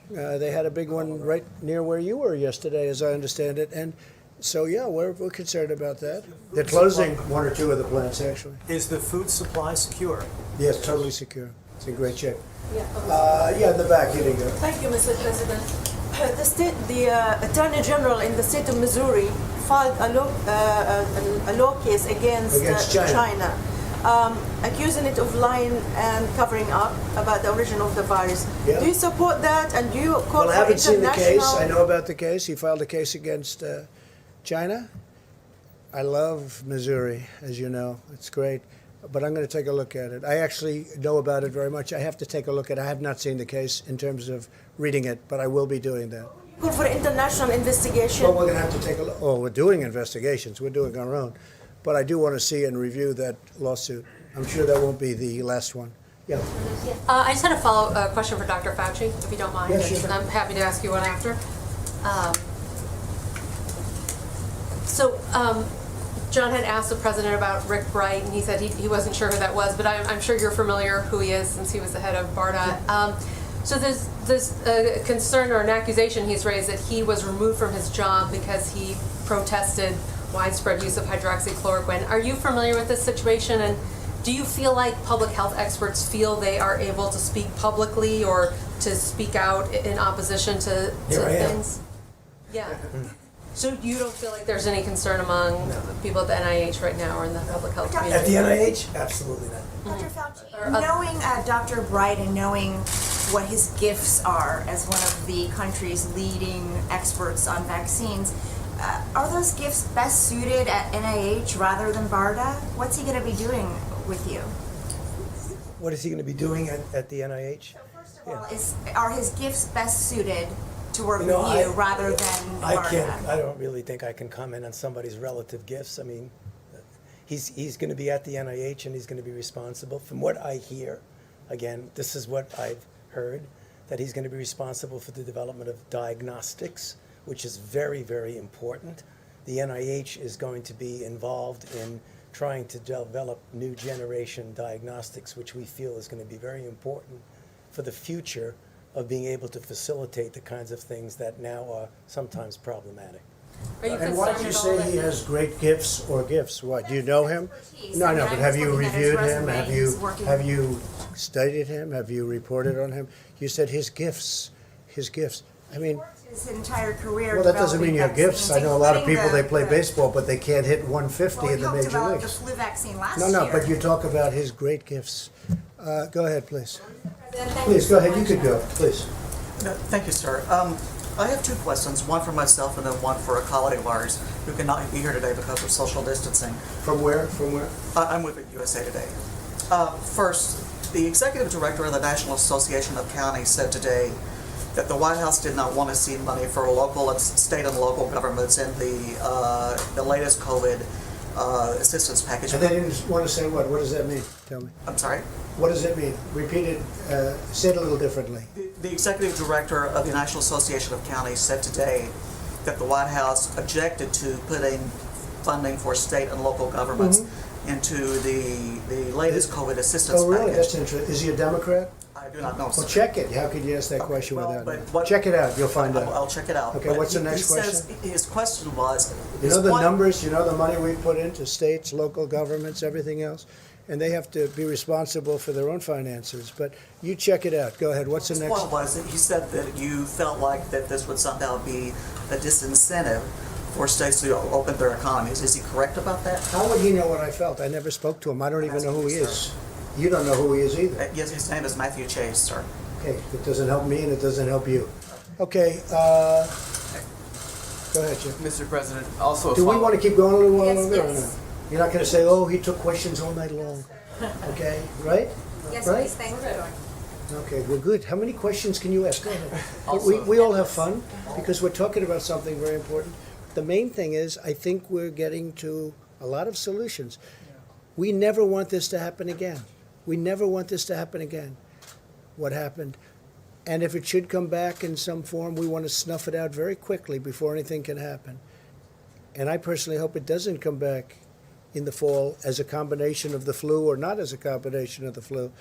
they had a big one right near where you were yesterday, as I understand it. And so, yeah, we're concerned about that. They're closing 1 or 2 of the plants, actually. Is the food supply secure? Yes, totally secure. It's in great shape. Yeah, in the back, here you go. Thank you, Mr. President. The Attorney General in the state of Missouri filed a law case against China, accusing it of lying and covering up about the origin of the virus. Yeah. Do you support that, and do you call Well, I for haven't seen the international... case. I know about the case. He filed a case against China. I love Missouri, as you know. It's great. But I'm going to take a look at it. I actually know about it very much. I have to take a look at it. I have not seen the case in terms of reading it, but I will be doing that. Call for international investigation. Well, we're going to have to take a look. Oh, we're doing investigations. We're doing our own. But I do want to see and review that lawsuit. I'm sure that won't be the last one. Yeah. I just had a follow-up question for Dr. Fauci, if you don't mind. Yeah, sure. I'm happy to ask you one after. John had asked the president about Rick Bright, and he said he wasn't sure who that was, but I'm sure you're familiar who he is since he was the head of BARDA. So there's a concern or an accusation he's raised that he was removed from his job because he protested widespread use of hydroxychloroquine. Are you familiar with this situation, and do you feel like public health experts feel they are able to speak publicly or to speak out in opposition to things? Yeah. So you don't feel like there's any concern among people at the NIH right now or in the public health community? At the NIH? Absolutely not. Dr. Fauci, knowing Dr. Bright and knowing what his gifts are as one of the country's leading experts on vaccines, are those gifts best suited at NIH rather than BARDA? What's he going to be doing with you? What is he going to be doing at the NIH? First of all, are his gifts best suited to work You know, with you rather than BARDA? I don't really think I can comment on somebody's relative gifts. I mean, he's going to be at the NIH and he's going to be responsible. From what I hear, again, this is what I've heard, that he's going to be responsible for the development of diagnostics, which is very, very important. The NIH is going to be involved in trying to develop new generation diagnostics, which we feel is going to be very important for the future of being able to facilitate the kinds of things that now are sometimes problematic. And why do you say he has great gifts or gifts? What, do you know him? No, but have you reviewed him? Have you studied him? Have you reported on him? You said his gifts. I mean, His entire career. well, that doesn't mean your developing gifts. vaccines, I know a lot of people, including they play the- baseball, but they can't hit 150 Well, in he the talked major about leagues. the flu vaccine last No, year. but you talk about his great gifts. Go ahead, please. President, thank Please, you go so ahead. You much. could go, please. No, thank you, sir. I have two questions, one for myself and then one for a colleague of ours who cannot be here today because of social distancing. From where? From where? I'm with USA Today. First, the executive director of the National Association of Counties said today that the White House did not want to see money for local and state and local governments in the latest COVID assistance package. And they didn't want to say what? What does that mean? Tell me. I'm sorry? What does it mean? Repeat it, say it a little differently. The executive director of the National Association of Counties said today that the White House objected to putting funding for state and local governments into the latest COVID assistance Oh, really? package. That's interesting. Is he a Democrat? I do not know, sir. Well, check it. How could you ask that question well, without but knowing? what- Check it out. You'll find out. I'll check it out. Okay, But what's the he next says question? his question was... You his know the point- numbers, you know the money we put into states, local governments, everything else? And they have to be responsible for their own finances. But you check it out. Go ahead. What's the His next? point was that he said that you felt like that this would somehow be a disincentive for states to open their economies. Is he correct about that? How would he know what I felt? I never spoke to him. I don't even know who he is. You don't know who he is either. Yes, his name is Matthew Chase, sir. Okay, it doesn't help me and it doesn't help you. Okay, go ahead, Jim. Mr. President, also a Do we follow- want to keep going a little while Yes, longer or yes. not? You're not going to say, oh, he took questions all night long. Okay, right? Yes, Right? please, thank you. Okay, well, good. How many questions can you ask? Go ahead. But Also- we all have fun because we're talking about something very important. The main thing is, I think we're getting to a lot of solutions. We never want this to happen again. We never want this to happen again. What happened? And if it should come back in some form, we want to snuff it out very quickly before anything can happen. And I personally hope it doesn't come back in the fall as a combination of the flu or not as a combination of the flu.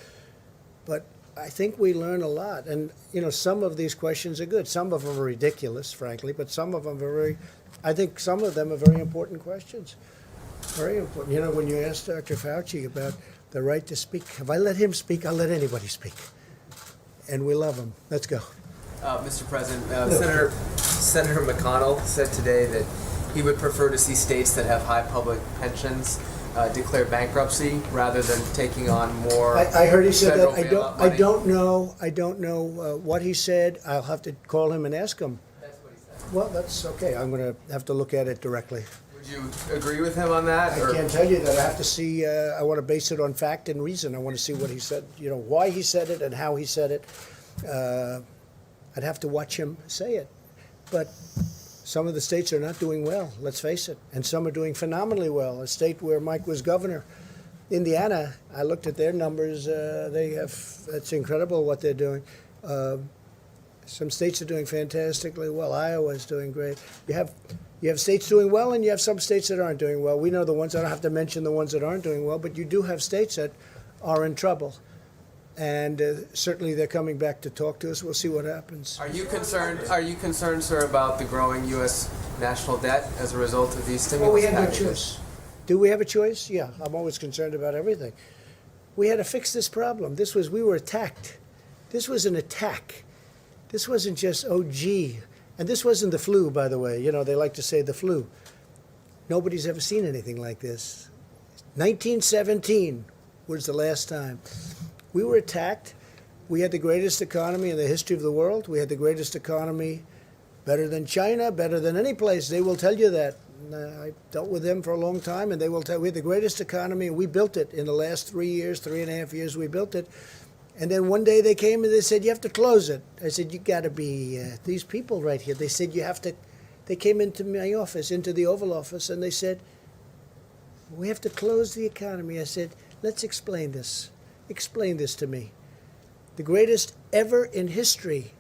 But I think we learn a lot. And, you know, some of these questions are good. Some of them are ridiculous, frankly, but some of them are I think some of them are very important questions. Very important. You know, when you asked Dr. Fauci about the right to speak, if I let him speak, I'll let anybody speak. And we love him. Let's go. Mr. President, Senator McConnell said today that he would prefer to see states that have high public pensions declare bankruptcy rather than taking on more. I heard he said that. federal bailout I money. don't know what he said. I'll have to call him and ask him. That's what he said. Well, that's okay. I'm going to have to look at it directly. Would you agree with him on that? I can't tell you that. I have to see. I want to base it on fact and reason. I want to see what he said. You know, why he said it and how he said it. I'd have to watch him say it. But some of the states are not doing well. Let's face it. And some are doing phenomenally well. A state where Mike was governor, Indiana. I looked at their numbers. They have. It's incredible what they're doing. Some states are doing fantastically well. Iowa's doing great. You have states doing well, and you have some states that aren't doing well. We know the ones. I don't have to mention the ones that aren't doing well, but you do have states that are in trouble. And certainly they're coming back to talk to us. We'll see what happens. Are you concerned, sir, about the growing U.S. national debt as a result of these stimulus Well, we had no packages. choice. Do we have a choice? Yeah, I'm always concerned about everything. We had to fix this problem. We were attacked. This was an attack. This wasn't just, oh, gee. And this wasn't the flu, by the way. You know, they like to say the flu. Nobody's ever seen anything like this. 1917 was the last time. We were attacked. We had the greatest economy in the history of the world. We had the greatest economy, better than China, better than any place. They will tell you that. I dealt with them for a long time, and they will tell we had the greatest economy, and we built it in the last 3 years, 3.5 years, we built it. And then one day they came and they said, you have to close it. I said, you got to be, these people right here, they said, you have to, they came into my office, into the Oval Office, and they said, we have to close the economy. I said, let's explain this. Explain this to me. The greatest ever in history,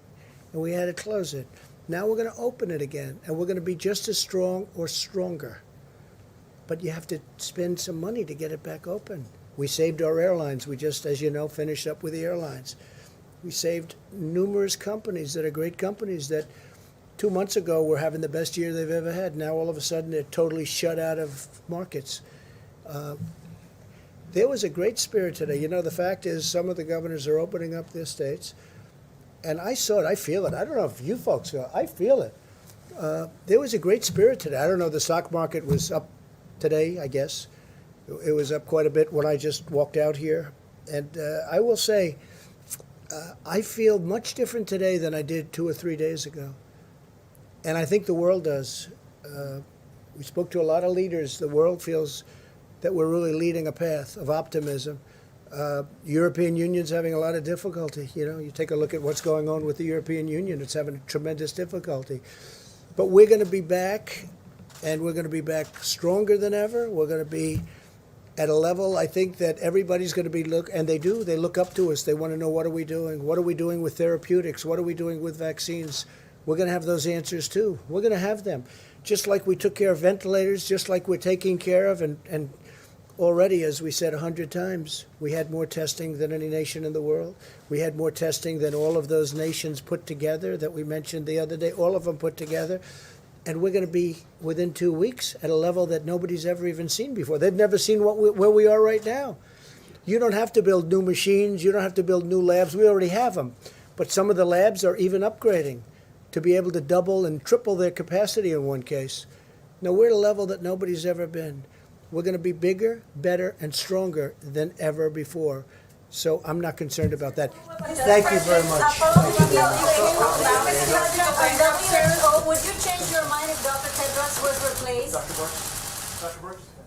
and we had to close it. Now we're going to open it again, and we're going to be just as strong or stronger. But you have to spend some money to get it back open. We saved our airlines. We just, as you know, finished up with the airlines. We saved numerous companies that are great companies that 2 months ago were having the best year they've ever had. Now all of a sudden they're totally shut out of markets. There was a great spirit today. You know, the fact is some of the governors are opening up their states. And I saw it, I feel it. I don't know if you folks feel it. I feel it. There was a great spirit today. I don't know, the stock market was up today, I guess. It was up quite a bit when I just walked out here. And I will say, I feel much different today than I did 2 or 3 days ago. And I think the world does. We spoke to a lot of leaders. The world feels that we're really leading a path of optimism. European Union's having a lot of difficulty. You know, you take a look at what's going on with the European Union. It's having tremendous difficulty. But we're going to be back, and we're going to be back stronger than ever. We're going to be at a level, I think, that everybody's going to be and they do. They look up to us. They want to know, what are we doing? What are we doing with therapeutics? What are we doing with vaccines? We're going to have those answers, too. We're going to have them. Just like we took care of ventilators, just like we're taking care of, and already, as we said 100 times, we had more testing than any nation in the world. We had more testing than all of those nations put together that we mentioned the other day, all of them put together. And we're going to be, within 2 weeks, at a level that nobody's ever even seen before. They've never seen where we are right now. You don't have to build new machines. You don't have to build new labs. We already have them. But some of the labs are even upgrading to be able to double and triple their capacity in one case. Now, we're at a level that nobody's ever been. We're going to be bigger, better, and stronger than ever before. So I'm not concerned about that. Thank you very much. Would you change your mind if Dr. Tedros was replaced? Dr. Burks?